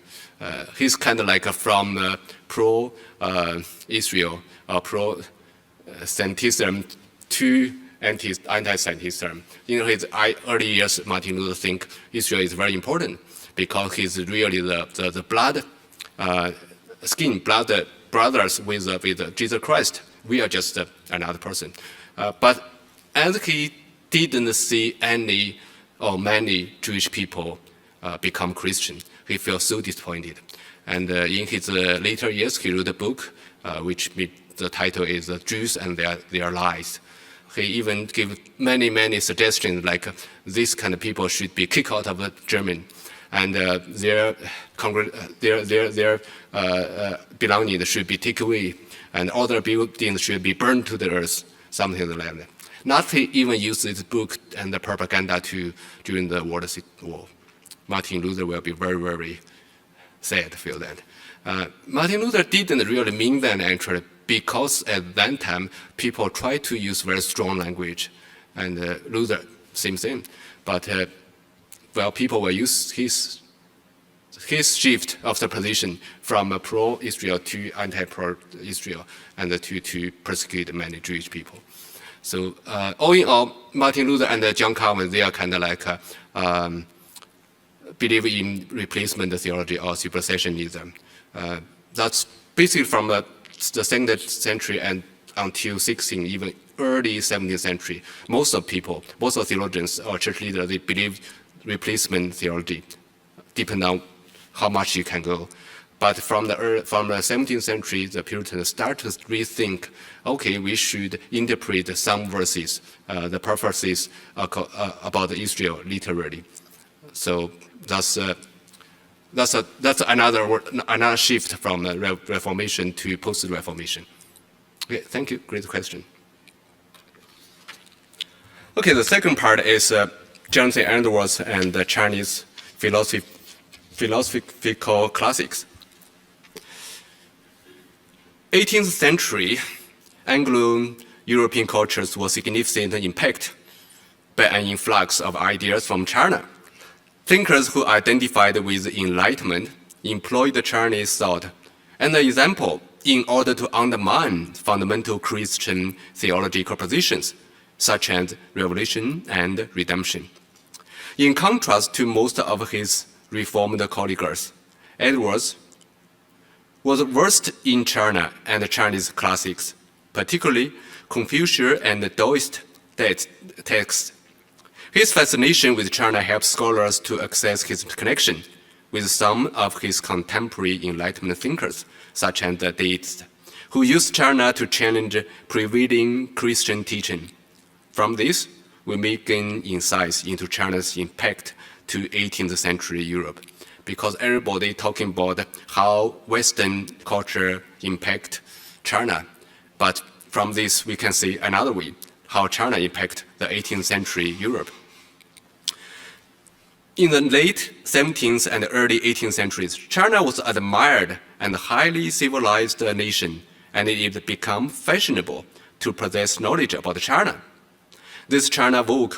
He's kind of like from pro-Israel or pro-Semitism to anti-Semitism. In his early years, Martin Luther think Israel is very important because he's really the blood brothers with Jesus Christ. We are just another person. But as he didn't see any or many Jewish people become Christian, he felt so disappointed. And in his later years, he wrote a book, which the title is Jews and Their Lies. He even gave many suggestions, like this kind of people should be kicked out of Germany, and their belongings should be taken away, and other buildings should be burned to the earth, something like that. Nazi even used this book and the propaganda during the World War. Martin Luther will be very sad to feel that. Martin Luther didn't really mean that, actually, because at that time people tried to use very strong language, and Luther, same thing. But people will use his shift of the position from pro-Israel to anti-pro-Israel, and to persecute many Jewish people. So all in all, Martin Luther and John Calvin, they are kind of like believe in replacement theology or supersessionism. That's basically from the 2nd century and until 16th, even early 17th century. Most of theologians or church leaders, they believe replacement theology, depending on how much you can go. But from the 17th century, the Puritans started to rethink, okay, we should interpret some verses, the prophecies about Israel literally. So that's another shift from Reformation to post-Reformation. Okay, thank you. Great question. Okay, the second part is Jonathan Edwards and the Chinese philosophical classics. 18th century Anglo-European cultures were significantly impacted by an influx of ideas from China. Thinkers who identified with Enlightenment employed Chinese thought as an example in order to undermine fundamental Christian theological positions, such as revelation and redemption. In contrast to most of his Reformed colleagues, Edwards was versed in China and Chinese classics, particularly Confucius and Taoist texts. His fascination with China helped scholars to access his connection with some of his contemporary Enlightenment thinkers, such as the deists, who used China to challenge prevailing Christian teaching. From this, we may gain insights into China's impact to 18th century Europe, because everybody talking about how Western culture impact China. But from this, we can see another way, how China impact the 18th century Europe. In the late 17th and early 18th centuries, China was admired and highly civilized nation, and it became fashionable to possess knowledge about China. This China vogue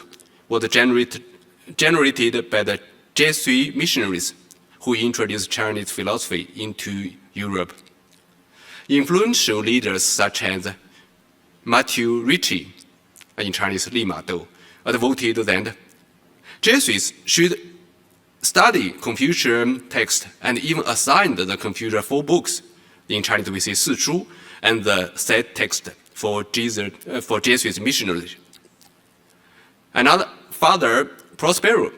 was generated by the Jesuit missionaries who introduced Chinese philosophy into Europe. Influential leaders such as Matthew Ricci, in Chinese Li Ma Dou, advocated that Jesuits should study Confucian text and even assigned the Confucian 4 books. In Chinese we say 4书, and the set text for Jesuit missionaries. Another Father Prospero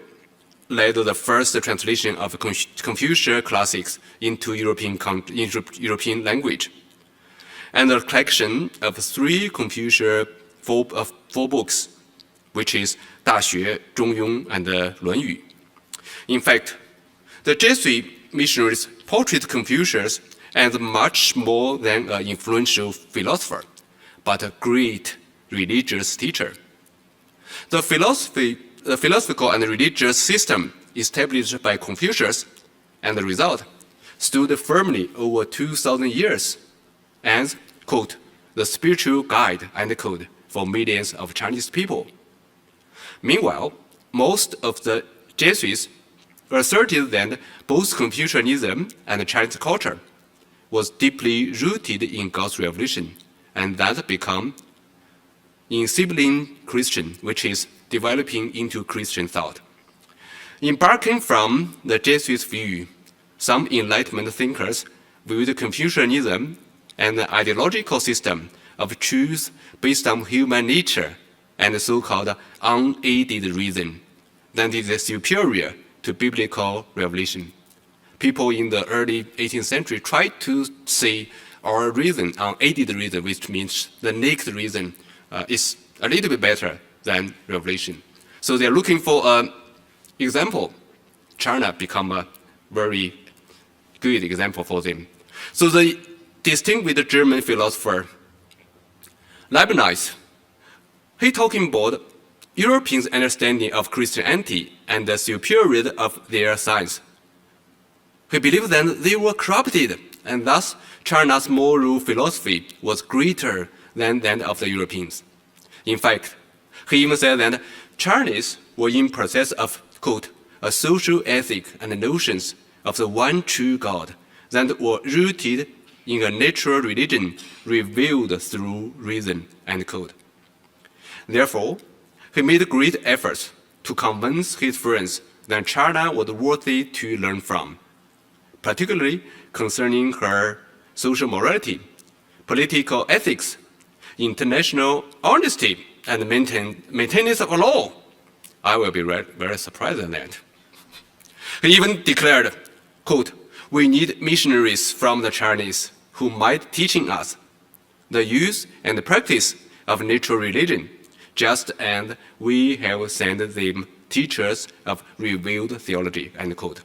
led the first translation of Confucian classics into European language, and the collection of 3 Confucian 4 books, which is 大学, 中庸, and 论语. In fact, the Jesuit missionaries portrayed Confucius as much more than an influential philosopher, but a great religious teacher. The philosophical and religious system established by Confucius, and the result, stood firmly over 2,000 years as, quote, the spiritual guide, end quote, for millions of Chinese people. Meanwhile, most of the Jesuits asserted that both Confucianism and Chinese culture was deeply rooted in God's revelation, and that became ensibling Christian, which is developing into Christian thought. Embarking from the Jesuits' view, some Enlightenment thinkers viewed Confucianism as an ideological system of truth based on human nature and the so-called unaided reason that is superior to biblical revelation. People in the early 18th century tried to say our reason, unaided reason, which means the naked reason, is a little bit better than revelation. So they're looking for an example. China become a very good example for them. So the distinguished German philosopher Leibniz, he talking about Europeans' understanding of Christianity and the superiority of their science. He believed that they were corrupted, and thus China's moral philosophy was greater than that of the Europeans. In fact, he even said that Chinese were in process of, quote, a social ethic and notions of the one true God that were rooted in a natural religion revealed through reason, end quote. Therefore, he made great efforts to convince his friends that China was worthy to learn from, particularly concerning her social morality, political ethics, international honesty, and maintenance of law. I will be very surprised at that. He even declared, quote, we need missionaries from the Chinese who might teaching us the use and the practice of natural religion, just as we have sent them teachers of revealed theology, end quote.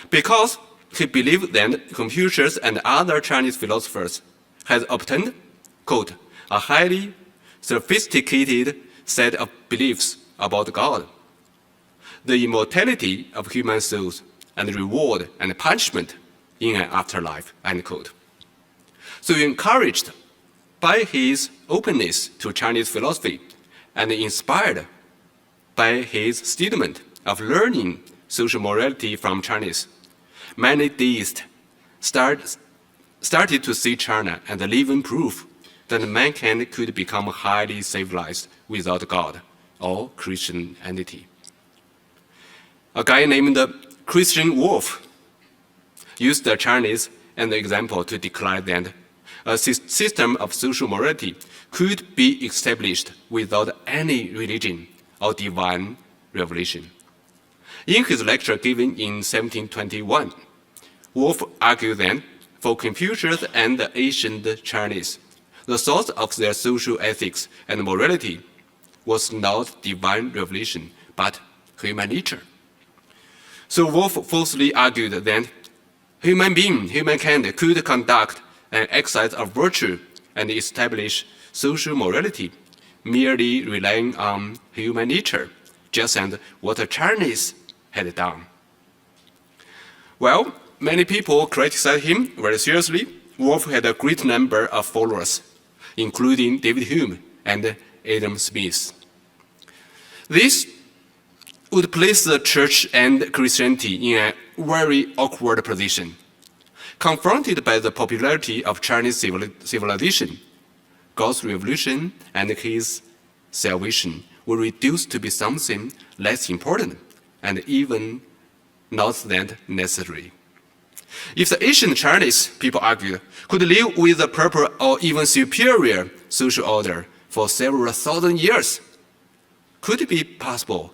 Because he believed that Confucius and other Chinese philosophers had obtained, quote, a highly sophisticated set of beliefs about God, the immortality of human souls, and reward and punishment in an afterlife, end quote. So encouraged by his openness to Chinese philosophy and inspired by his statement of learning social morality from Chinese, many deists started to see China as a living proof that mankind could become highly civilized without God or Christianity. A guy named Christian Wolff used the Chinese as an example to declare that a system of social morality could be established without any religion or divine revelation. In his lecture given in 1721, Wolff argued that for Confucius and the ancient Chinese, the source of their social ethics and morality was not divine revelation, but human nature. So Wolff falsely argued that humankind could conduct an exercise of virtue and establish social morality, merely relying on human nature, just as what the Chinese had done. Well, many people criticized him very seriously. Wolff had a great number of followers, including David Hume and Adam Smith. This would place the church and Christianity in a very awkward position. Confronted by the popularity of Chinese civilization, God's revolution and his salvation were reduced to be something less important and even not that necessary. If the ancient Chinese, people argued, could live with a proper or even superior social order for several thousand years, could it be possible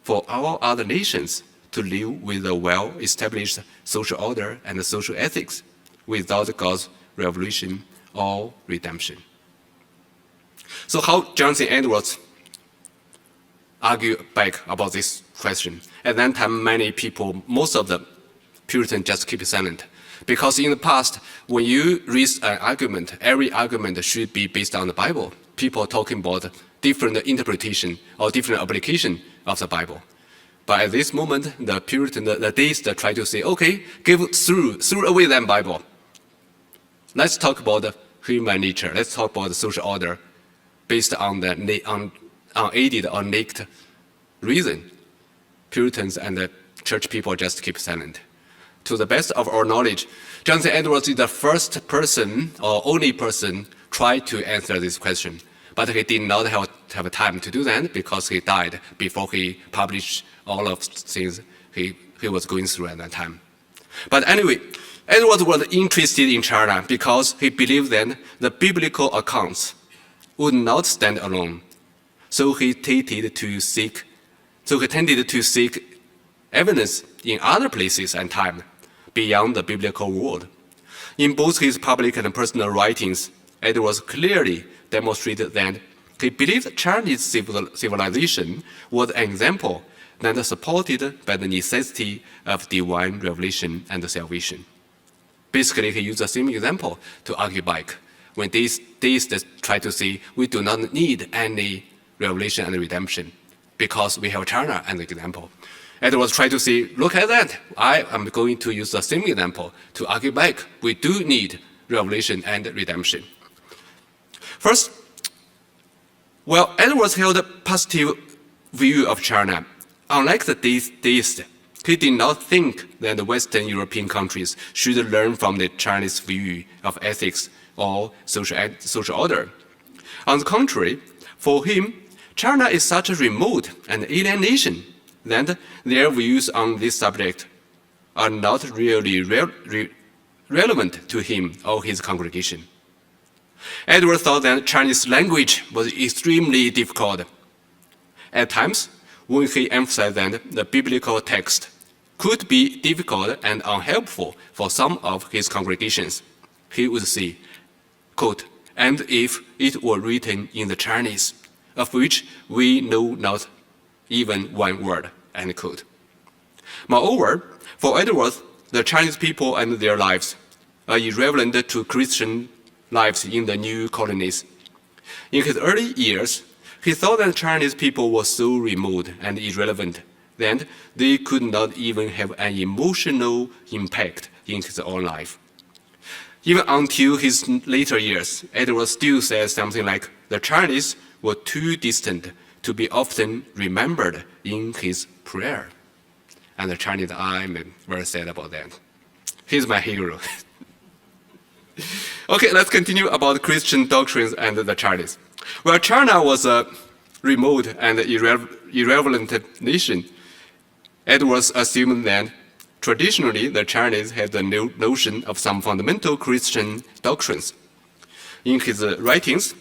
for all other nations to live with a well-established social order and social ethics without God's revelation or redemption? So how Jonathan Edwards argued back about this question? At that time, many people, most of the Puritans just keep silent. Because in the past, when you raise an argument, every argument should be based on the Bible. People talking about different interpretation or different application of the Bible. But at this moment, the Puritan, the deists try to say, okay, throw away that Bible. Let's talk about the human nature. Let's talk about the social order based on the unaided or naked reason. Puritans and the church people just keep silent. To the best of our knowledge, Jonathan Edwards is the first person or only person tried to answer this question. But he did not have time to do that because he died before he published all of things he was going through at that time. But anyway, Edwards was interested in China because he believed that the biblical accounts would not stand alone. So he tended to seek evidence in other places and time beyond the biblical world. In both his public and personal writings, Edwards clearly demonstrated that he believed Chinese civilization was an example that is supported by the necessity of divine revelation and salvation. Basically, he used the same example to argue back. When deists try to say, we do not need any revelation and redemption because we have China as an example. Edwards tried to say, look at that. I am going to use the same example to argue back. We do need revelation and redemption. First, while Edwards held a positive view of China, unlike the deists, he did not think that the Western European countries should learn from the Chinese view of ethics or social order. On the contrary, for him, China is such a remote and alien nation that their views on this subject are not really relevant to him or his congregation. Edwards thought that Chinese language was extremely difficult. At times, when he emphasized that the biblical text could be difficult and unhelpful for some of his congregations, he would say, quote, and if it were written in the Chinese, of which we know not even one word, end quote. Moreover, for Edwards, the Chinese people and their lives are irrelevant to Christian lives in the new colonies. In his early years, he thought that Chinese people were so remote and irrelevant that they could not even have an emotional impact in his own life. Even until his later years, Edwards still says something like, the Chinese were too distant to be often remembered in his prayer. And the Chinese, I'm very sad about that. He's my hero. Okay, let's continue about Christian doctrines and the Chinese. Well, China was a remote and irrelevant nation. Edwards assumed that traditionally the Chinese had the notion of some fundamental Christian doctrines. In his writings,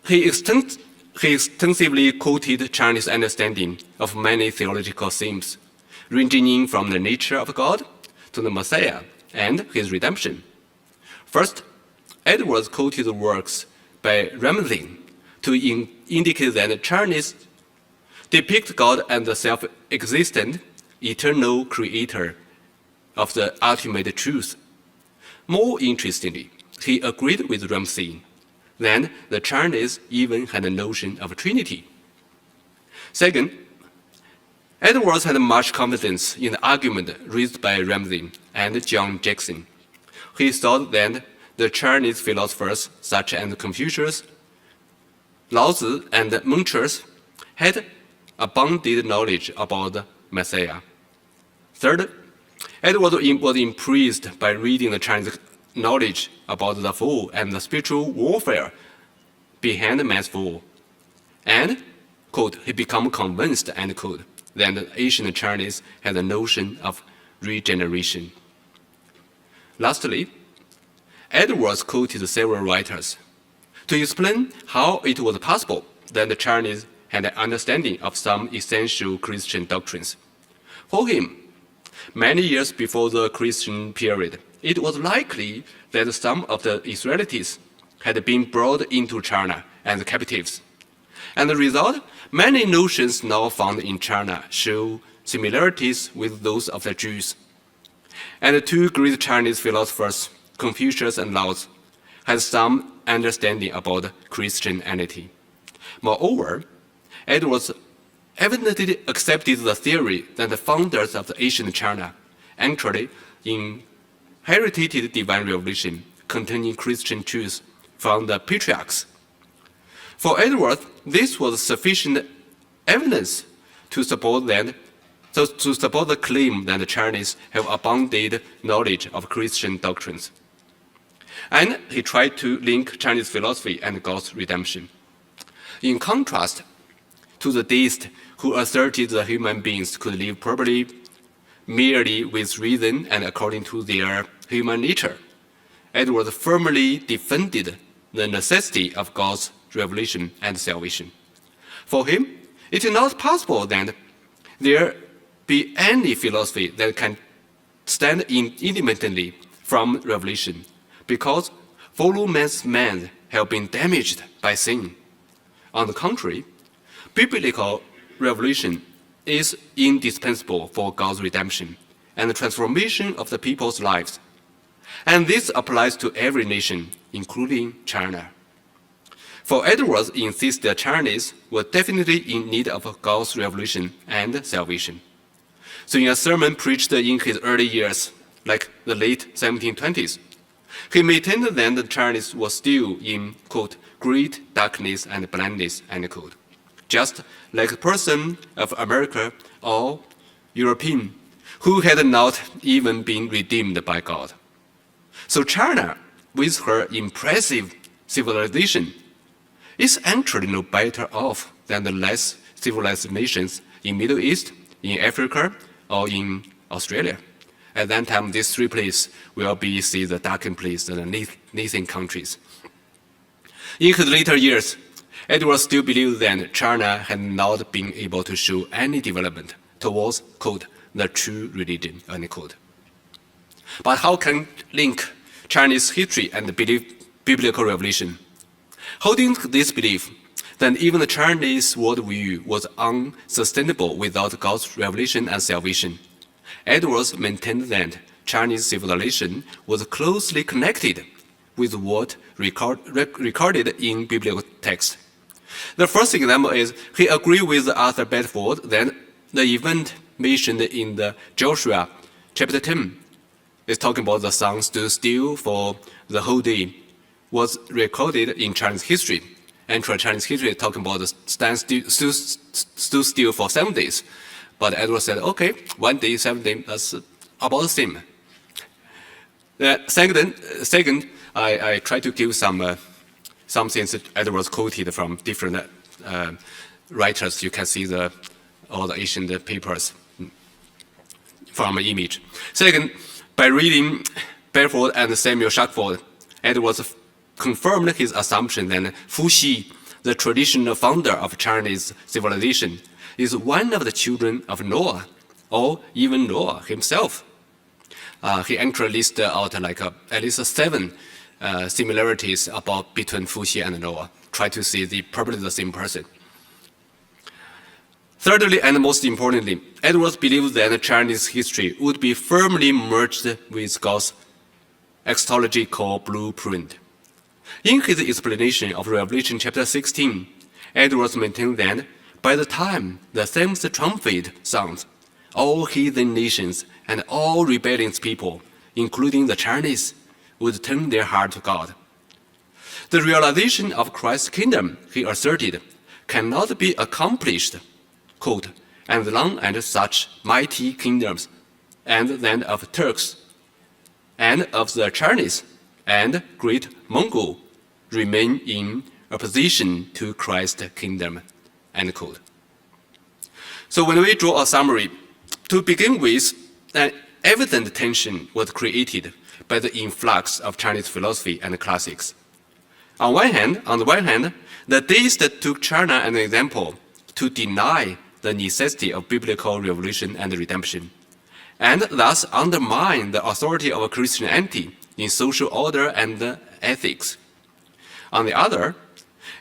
he extensively quoted Chinese understanding of many theological themes, ranging from the nature of God to the Messiah and his redemption. First, Edwards quoted the works by Ramsey to indicate that the Chinese depict God as the self-existent, eternal creator of the ultimate truth. More interestingly, he agreed with Ramsey that the Chinese even had a notion of Trinity. Second, Edwards had much confidence in the argument raised by Ramsey and John Jackson. He thought that the Chinese philosophers such as Confucius, Lao Tzu, and Mencius had abundant knowledge about the Messiah. Third, Edwards was impressed by reading the Chinese knowledge about the fall and the spiritual warfare behind man's fall. And, quote, he became convinced, end quote, that the ancient Chinese had a notion of regeneration. Lastly, Edwards quoted several writers to explain how it was possible that the Chinese had an understanding of some essential Christian doctrines. For him, many years before the Christian period, it was likely that some of the Israelites had been brought into China as captives. And the result, many notions now found in China show similarities with those of the Jews. And the two great Chinese philosophers, Confucius and Lao Tzu, had some understanding about Christianity. Moreover, Edwards evidently accepted the theory that the founders of the ancient China actually inherited divine revelation containing Christian truths from the patriarchs. For Edwards, this was sufficient evidence to support the claim that the Chinese have abundant knowledge of Christian doctrines. And he tried to link Chinese philosophy and God's redemption. In contrast to the deists who asserted that human beings could live properly merely with reason and according to their human nature, Edwards firmly defended the necessity of God's revelation and salvation. For him, it is not possible that there be any philosophy that can stand independently from revelation, because fallen man's minds have been damaged by sin. On the contrary, biblical revelation is indispensable for God's redemption and the transformation of the people's lives. And this applies to every nation, including China. For Edwards insists that Chinese were definitely in need of God's revelation and salvation. So in a sermon preached in his early years, like the late 1720s, he maintained that the Chinese were still in, quote, great darkness and blindness, end quote, just like a person of America or European who had not even been redeemed by God. So China, with her impressive civilization, is actually no better off than the less civilized nations in Middle East, in Africa, or in Australia. At that time, these three places will be seen the darkened place, the nascent countries. In his later years, Edwards still believed that China had not been able to show any development towards, quote, the true religion, unquote. But how can link Chinese history and biblical revelation? Holding this belief that even the Chinese worldview was unsustainable without God's revelation and salvation, Edwards maintained that Chinese civilization was closely connected with what recorded in biblical text. The first example is he agreed with Arthur Bedford that the event mentioned in the Joshua chapter 10 is talking about the sun stood still for the whole day, was recorded in Chinese history. Actually, Chinese history is talking about the stood still for 7 days. But Edwards said, okay, 1 day, 7 days, that's about the same. Second, I try to give some things that Edwards quoted from different writers. You can see all the ancient papers from an image. Second, by reading Bedford and Samuel Shackford, Edwards confirmed his assumption that Fuxi, the traditional founder of Chinese civilization, is one of the children of Noah, or even Noah himself. he actually listed out like at least 7 similarities between Fuxi and Noah. Try to see probably the same person. Thirdly, and most importantly, Edwards believed that Chinese history would be firmly merged with God's eschatological blueprint. In his explanation of Revelation chapter 16, Edwards maintained that by the time the 7th trumpet sounds, all heathen nations and all rebellious people, including the Chinese, would turn their heart to God. The realization of Christ's kingdom, he asserted, cannot be accomplished, quote, as long as such mighty kingdoms, and then of Turks, and of the Chinese, and great Mongol, remain in opposition to Christ's kingdom, end quote. So when we draw a summary, to begin with, an evident tension was created by the influx of Chinese philosophy and classics. On the one hand, the deists took China as an example to deny the necessity of biblical revolution and redemption, and thus undermine the authority of Christianity in social order and ethics. On the other,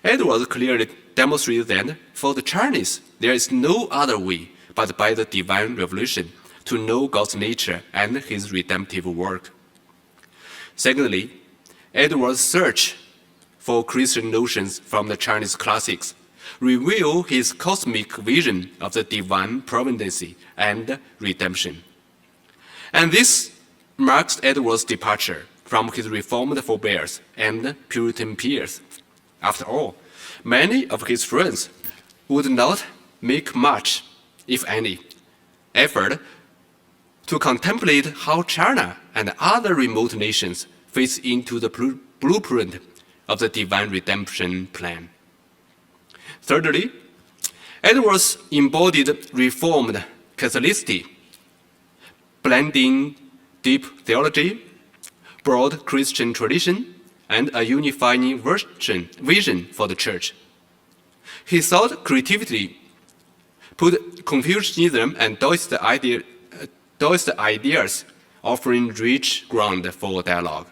Edwards clearly demonstrated that for the Chinese, there is no other way but by the divine revelation to know God's nature and his redemptive work. Secondly, Edwards' search for Christian notions from the Chinese classics reveal his cosmic vision of the divine providency and redemption. And this marks Edwards' departure from his Reformed forebears and Puritan peers. After all, many of his friends would not make much, if any, effort to contemplate how China and other remote nations fit into the blueprint of the divine redemption plan. Thirdly, Edwards embodied Reformed Catholicity, blending deep theology, broad Christian tradition, and a unifying vision for the church. He sought creativity, put Confucianism and Taoist ideas, offering rich ground for dialogue.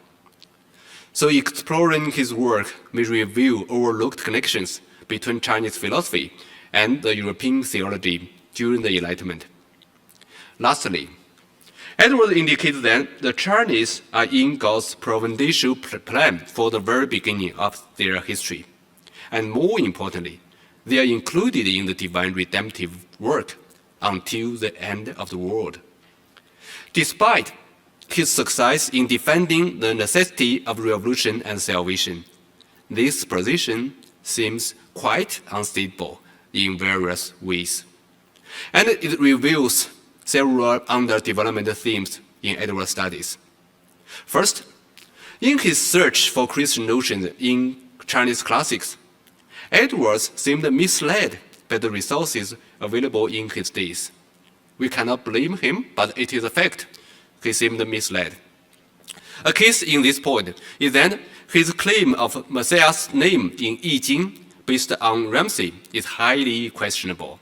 So exploring his work may reveal overlooked connections between Chinese philosophy and the European theology during the Enlightenment. Lastly, Edwards indicates that the Chinese are in God's providential plan for the very beginning of their history. And more importantly, they are included in the divine redemptive work until the end of the world. Despite his success in defending the necessity of revolution and salvation, this position seems quite unstable in various ways. And it reveals several under-development themes in Edwards' studies. First, in his search for Christian notions in Chinese classics, Edwards seemed misled by the resources available in his days. We cannot blame him, but it is a fact. He seemed misled. A case in this point is that his claim of Messiah's name in I Ching based on Ramsey is highly questionable.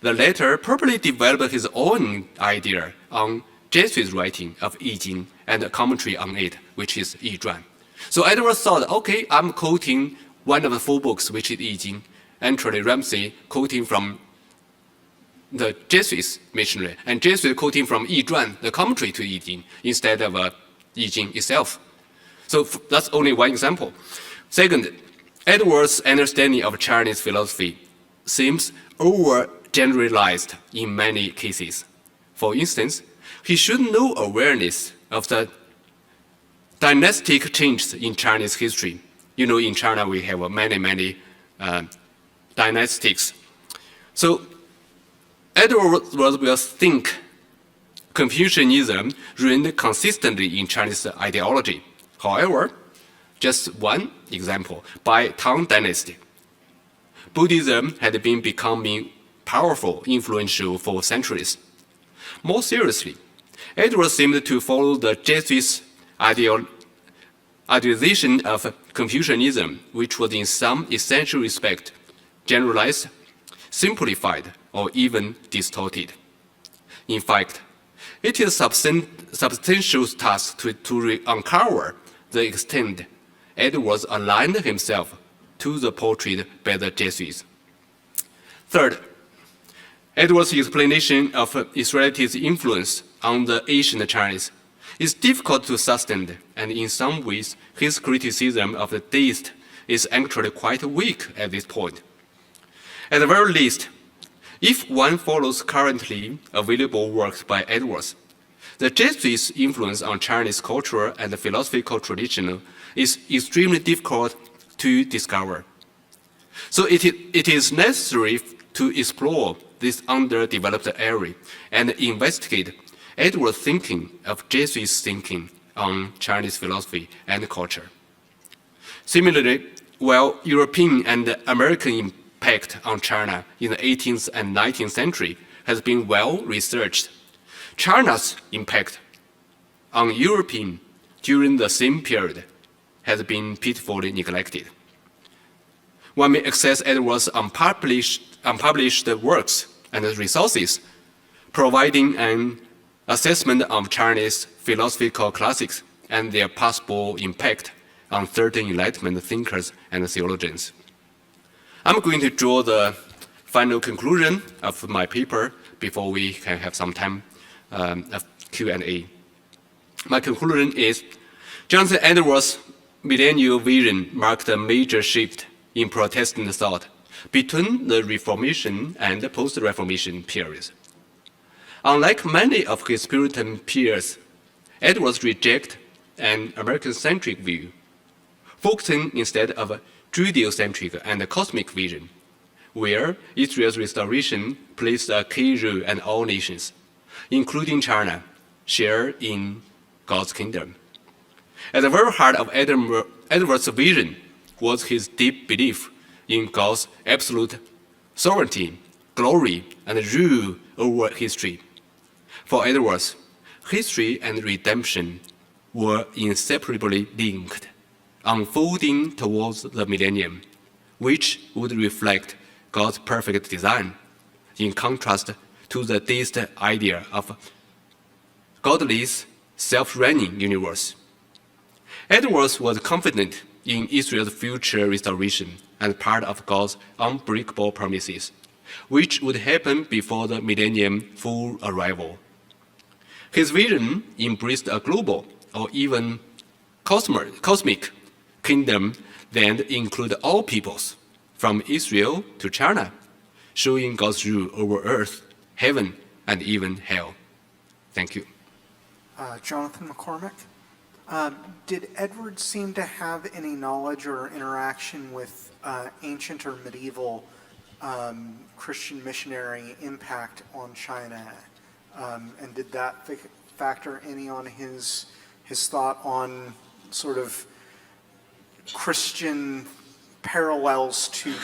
The latter probably developed his own idea on Jesuit's writing of I Ching and a commentary on it, which is Yi Zhuan. So Edwards thought, okay, I'm quoting one of the 4 books, which is I Ching. Actually, Ramsey quoting from the Jesuit missionary, and Jesuit quoting from Yi Zhuan, the commentary to I Ching, instead of I Ching itself. So that's only one example. Second, Edwards' understanding of Chinese philosophy seems overgeneralized in many cases. For instance, he showed no awareness of the dynastic changes in Chinese history. You know, in China we have many dynastics. So Edwards will think Confucianism reigned consistently in Chinese ideology. However, just one example, by Tang Dynasty, Buddhism had been becoming powerful, influential for centuries. More seriously, Edwards seemed to follow the Jesuit idealization of Confucianism, which was in some essential respect generalized, simplified, or even distorted. In fact, it is substantial task to uncover the extent Edwards aligned himself to the portrait by the Jesuits. Third, Edwards' explanation of Israelites' influence on the ancient Chinese is difficult to sustain, and in some ways, his criticism of the deist is actually quite weak at this point. At the very least, if one follows currently available works by Edwards, the Jesuits' influence on Chinese culture and philosophical tradition is extremely difficult to discover. So it is necessary to explore this underdeveloped area and investigate Edwards' thinking of Jesuits' thinking on Chinese philosophy and culture. Similarly, while European and American impact on China in the 18th and 19th century has been well researched, China's impact on European during the same period has been pitifully neglected. One may access Edwards' unpublished works and resources, providing an assessment of Chinese philosophical classics and their possible impact on certain Enlightenment thinkers and theologians. I'm going to draw the final conclusion of my paper before we can have some time of Q&A. My conclusion is, Jonathan Edwards' millennial vision marked a major shift in Protestant thought between the Reformation and the post-Reformation periods. Unlike many of his Puritan peers, Edwards rejected an American-centric view, focusing instead of a Judeo-centric and cosmic vision, where Israel's restoration plays a key role and all nations, including China, share in God's kingdom. At the very heart of Edwards' vision was his deep belief in God's absolute sovereignty, glory, and rule over history. For Edwards, history and redemption were inseparably linked, unfolding towards the millennium, which would reflect God's perfect design, in contrast to the deist idea of godless, self-reigning universe. Edwards was confident in Israel's future restoration and part of God's unbreakable promises, which would happen before the millennium full arrival. His vision embraced a global or even cosmic kingdom that included all peoples, from Israel to China, showing God's rule over earth, heaven, and even hell. Thank you.
Jonathan McCormick. Did Edwards seem to have any knowledge or interaction with ancient or medieval Christian missionary impact on China? And did that factor any on his thought on sort of Christian parallels to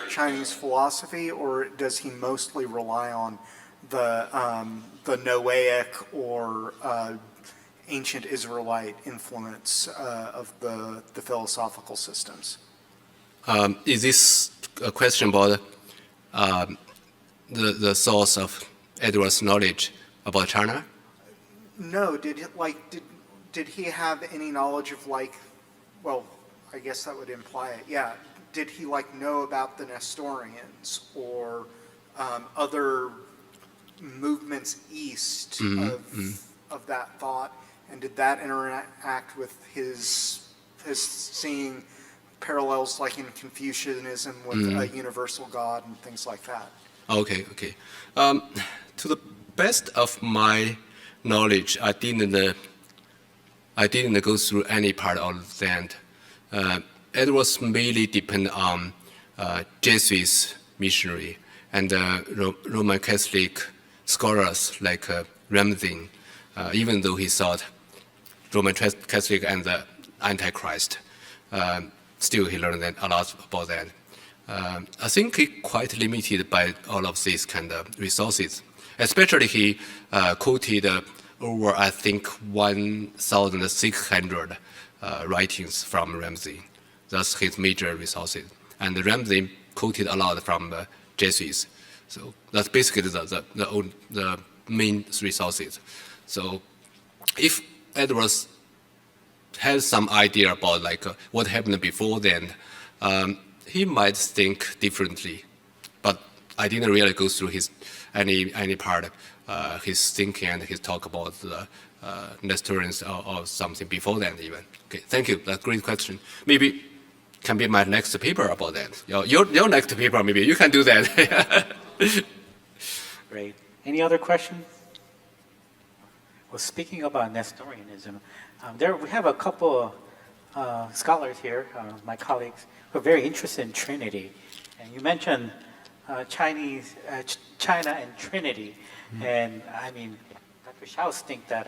Chinese philosophy, or does he mostly rely on the Noahic or ancient Israelite influence of the philosophical systems?
Is this a question about the source of Edwards' knowledge about China?
No. Did he have any knowledge of well, I guess that would imply it. Yeah. Did he know about the Nestorians or other movements east of that thought? And did that interact with his seeing parallels in Confucianism with a universal God and things like that?
Okay. To the best of my knowledge, I didn't go through any part of that. Edwards mainly depend on Jesuits missionary and Roman Catholic scholars like Ramsey, even though he thought Roman Catholic and the Antichrist. Still, he learned a lot about that. I think he quite limited by all of these kind of resources. Especially, he quoted over, I think, 1,600 writings from Ramsey. That's his major resources. And Ramsey quoted a lot from the Jesuits. So that's basically the main resources. So if Edwards has some idea about what happened before then, he might think differently. But I didn't really go through his any part of his thinking and his talk about the Nestorians or something before then even. Okay, thank you. That's a great question. Maybe can be my next paper about that. Your next paper, maybe you can do that.
Great. Any other questions? Well, speaking about Nestorianism, we have a couple scholars here, my colleagues, who are very interested in Trinity. And you mentioned China and Trinity. And I mean, Dr. Schaus think that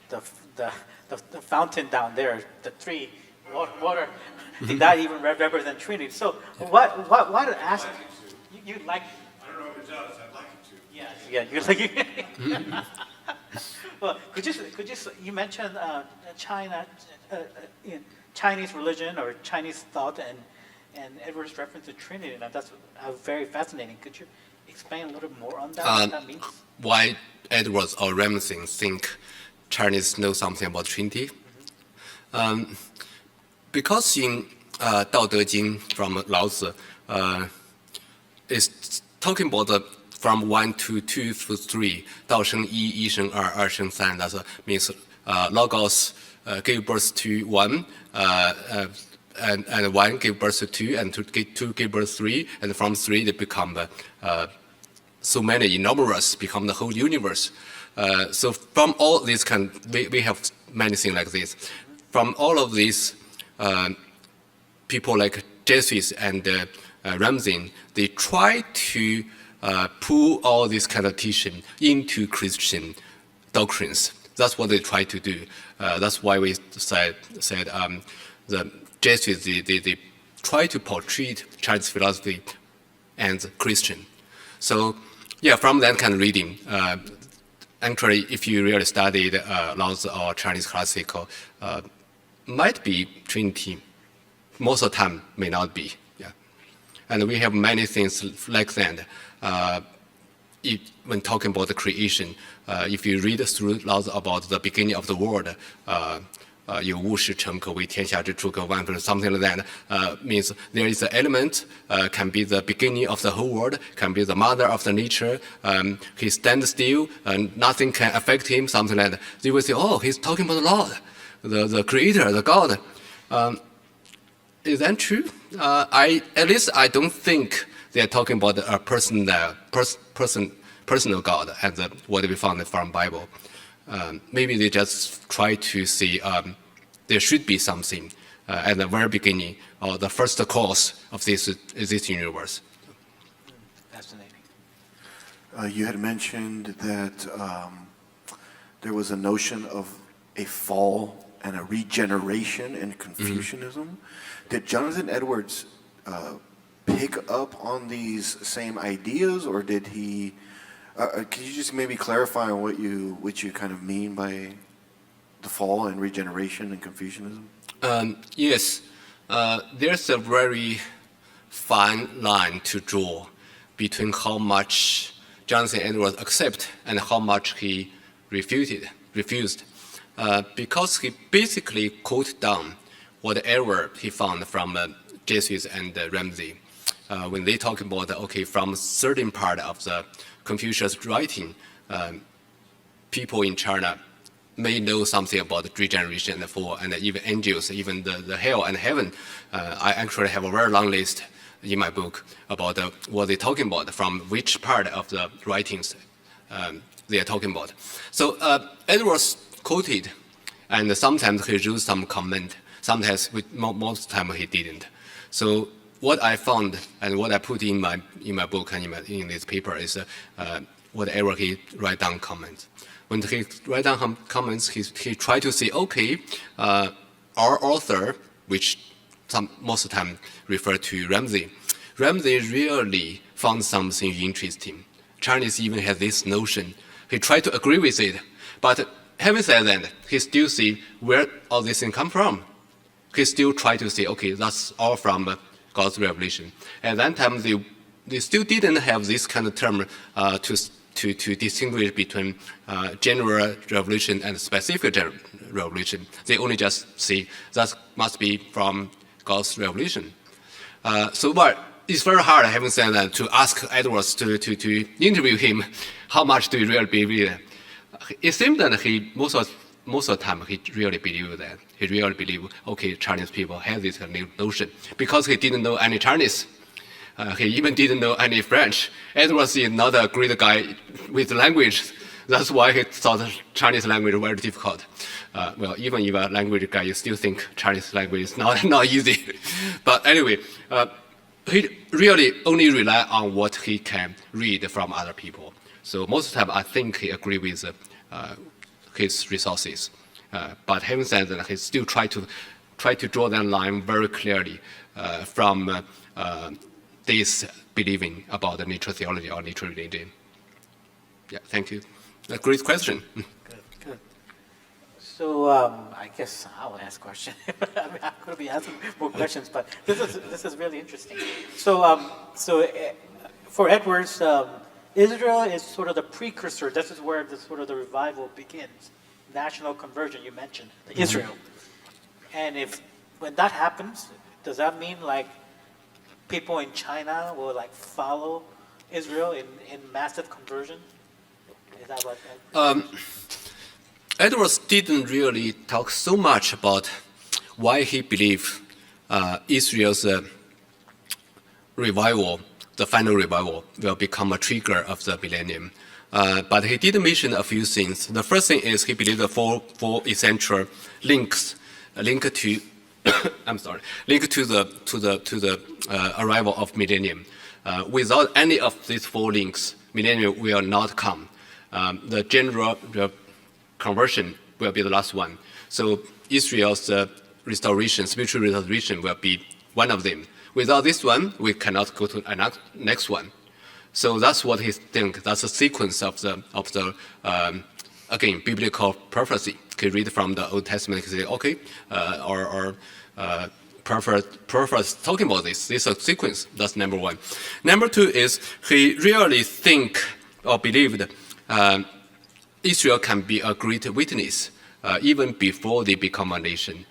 the fountain down there, the three water, did not even represent Trinity. So why to ask? You like?
I don't know if it does. I'd like it to.
Yeah, you're like. Well, could you mentioned China, Chinese religion or Chinese thought, and Edwards' reference to Trinity, and that's very fascinating. Could you explain a little more on that? What that means?
Why Edwards or Ramsey think Chinese know something about Trinity? Because in Dao De Jing from Lao Tzu, is talking about from 1 to 2 to 3, 道生一，一生二，二生三. That means Logos gave birth to 1, and 1 gave birth to 2, and 2 gave birth to 3, and from 3 they become so many, enormous, become the whole universe. So from all these we have many things like this. From all of these people like Jesuits and Ramsey, they try to pull all this kind of teaching into Christian doctrines. That's what they try to do. That's why we said the Jesuits, they try to portray Chinese philosophy as Christian. So yeah, from that kind of reading, actually, if you really studied Lao Tzu or Chinese classical, might be Trinity. Most of the time, may not be. Yeah, and we have many things like that. When talking about the creation, if you read through Lao Tzu about the beginning of the world, 有物是成可为天下之初可万物, something like that, means there is an element, can be the beginning of the whole world, can be the mother of the nature, he stands still, and nothing can affect him, something like that. They will say, oh, he's talking about the Lord, the creator, the God. Is that true? At least I don't think they're talking about a personal God, as what we found from Bible. Maybe they just try to see there should be something at the very beginning, or the first cause of this universe.
Fascinating.
You had mentioned that there was a notion of a fall and a regeneration in Confucianism. Did Jonathan Edwards pick up on these same ideas, or did he? Can you just maybe clarify what you kind of mean by the fall and regeneration in Confucianism?
Yes, there's a very fine line to draw between how much Jonathan Edwards accepted and how much he refused, because he basically quoted down whatever he found from Jesuits and Ramsey. When they talk about, from a certain part of the Confucius writing, people in China may know something about regeneration and the fall, and even angels, even the hell and heaven. I actually have a very long list in my book about what they're talking about, from which part of the writings they are talking about. So Edwards quoted, and sometimes he wrote some comment, sometimes, most of the time he didn't. So what I found and what I put in my book and in this paper is whatever he write down comments. When he write down comments, he tried to say, our author, which most of the time refer to Ramsey really found something interesting. Chinese even has this notion. He tried to agree with it, but having said that, he still see where all this thing come from. He still try to say, that's all from God's revelation. At that time, they still didn't have this kind of term to to distinguish between general revelation and specific revelation. They only just say that must be from God's revelation. But it's very hard, having said that, to ask Edwards to interview him. How much do you really believe that? It seems that most of the time he really believed that. He really believed, okay, Chinese people have this notion because he didn't know any Chinese. He even didn't know any French. Edwards is not a great guy with language. That's why he thought Chinese language very difficult. Even if a language guy, you still think Chinese language is not easy. But anyway, he really only rely on what he can read from other people. So most of the time, I think he agree with his resources. But having said that, he still try to draw that line very clearly from this believing about the nature theology or nature religion. Yeah, thank you. A great question.
Good. So I guess I'll ask a question. I mean, I'm going to be asking more questions, but this is really interesting. So for Edwards, Israel is sort of the precursor. This is where the revival begins. National conversion, you mentioned, Israel. And when that happens, does that mean like people in China will like follow Israel in massive conversion? Is that what?
Edwards didn't really talk so much about why he believed Israel's revival, the final revival, will become a trigger of the millennium. But he did mention a few things. The first thing is he believed the four essential links linked to the arrival of millennium. Without any of these four links, millennium will not come. The general conversion will be the last one. So Israel's restoration, spiritual restoration, will be one of them. Without this one, we cannot go to the next one. So that's what he thinks. That's a sequence of the again, biblical prophecy. He read from the Old Testament. He say, okay, prophets talking about this. This is a sequence. That's number one. Number two is he really think or believed Israel can be a great witness even before they become a nation.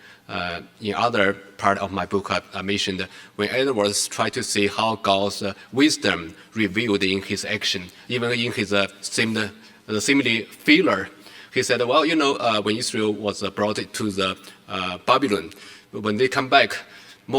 In other part of my book, I mentioned when Edwards tried to see how God's wisdom revealed in his action, even in his simile failure. He said, well, when Israel was brought to the Babylon, when they come back,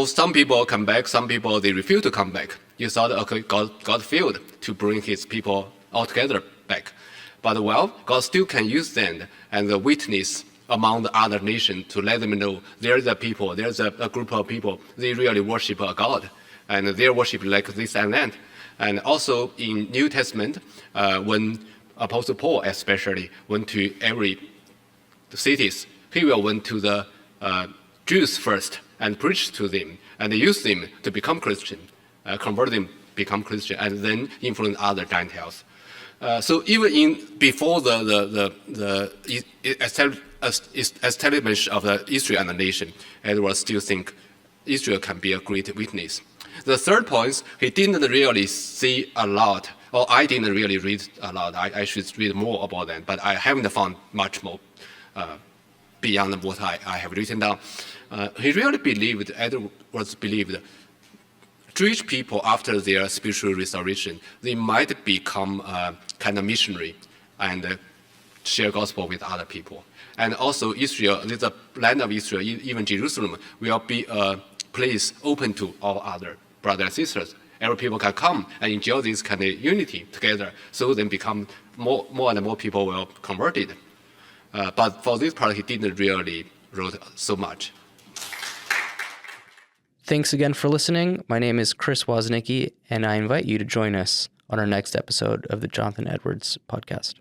some people come back, some people they refuse to come back. You thought, okay, God failed to bring his people all together back. But God still can use them and the witness among the other nations to let them know there's a group of people, they really worship a God, and they worship like this and that. And also in New Testament, when Apostle Paul especially went to every cities, he will went to the Jews first and preach to them and use them to become Christian, convert them, become Christian, and then influence other Gentiles. So even before the establishment of the Israel and the nation, Edwards still think Israel can be a great witness. The third point, he didn't really see a lot, or I didn't really read a lot. I should read more about that, but I haven't found much more beyond what I have written down. He really believed, Edwards believed, Jewish people, after their spiritual restoration, they might become kind of missionary and share gospel with other people. And also Israel, the land of Israel, even Jerusalem, will be a place open to all other brothers and sisters. Every people can come and enjoy this kind of unity together. So then become more and more people will converted. But for this part, he didn't really wrote so much.
Thanks again for listening. My name is Chris Woznicki, and I invite you to join us on our next episode of the Jonathan Edwards Podcast.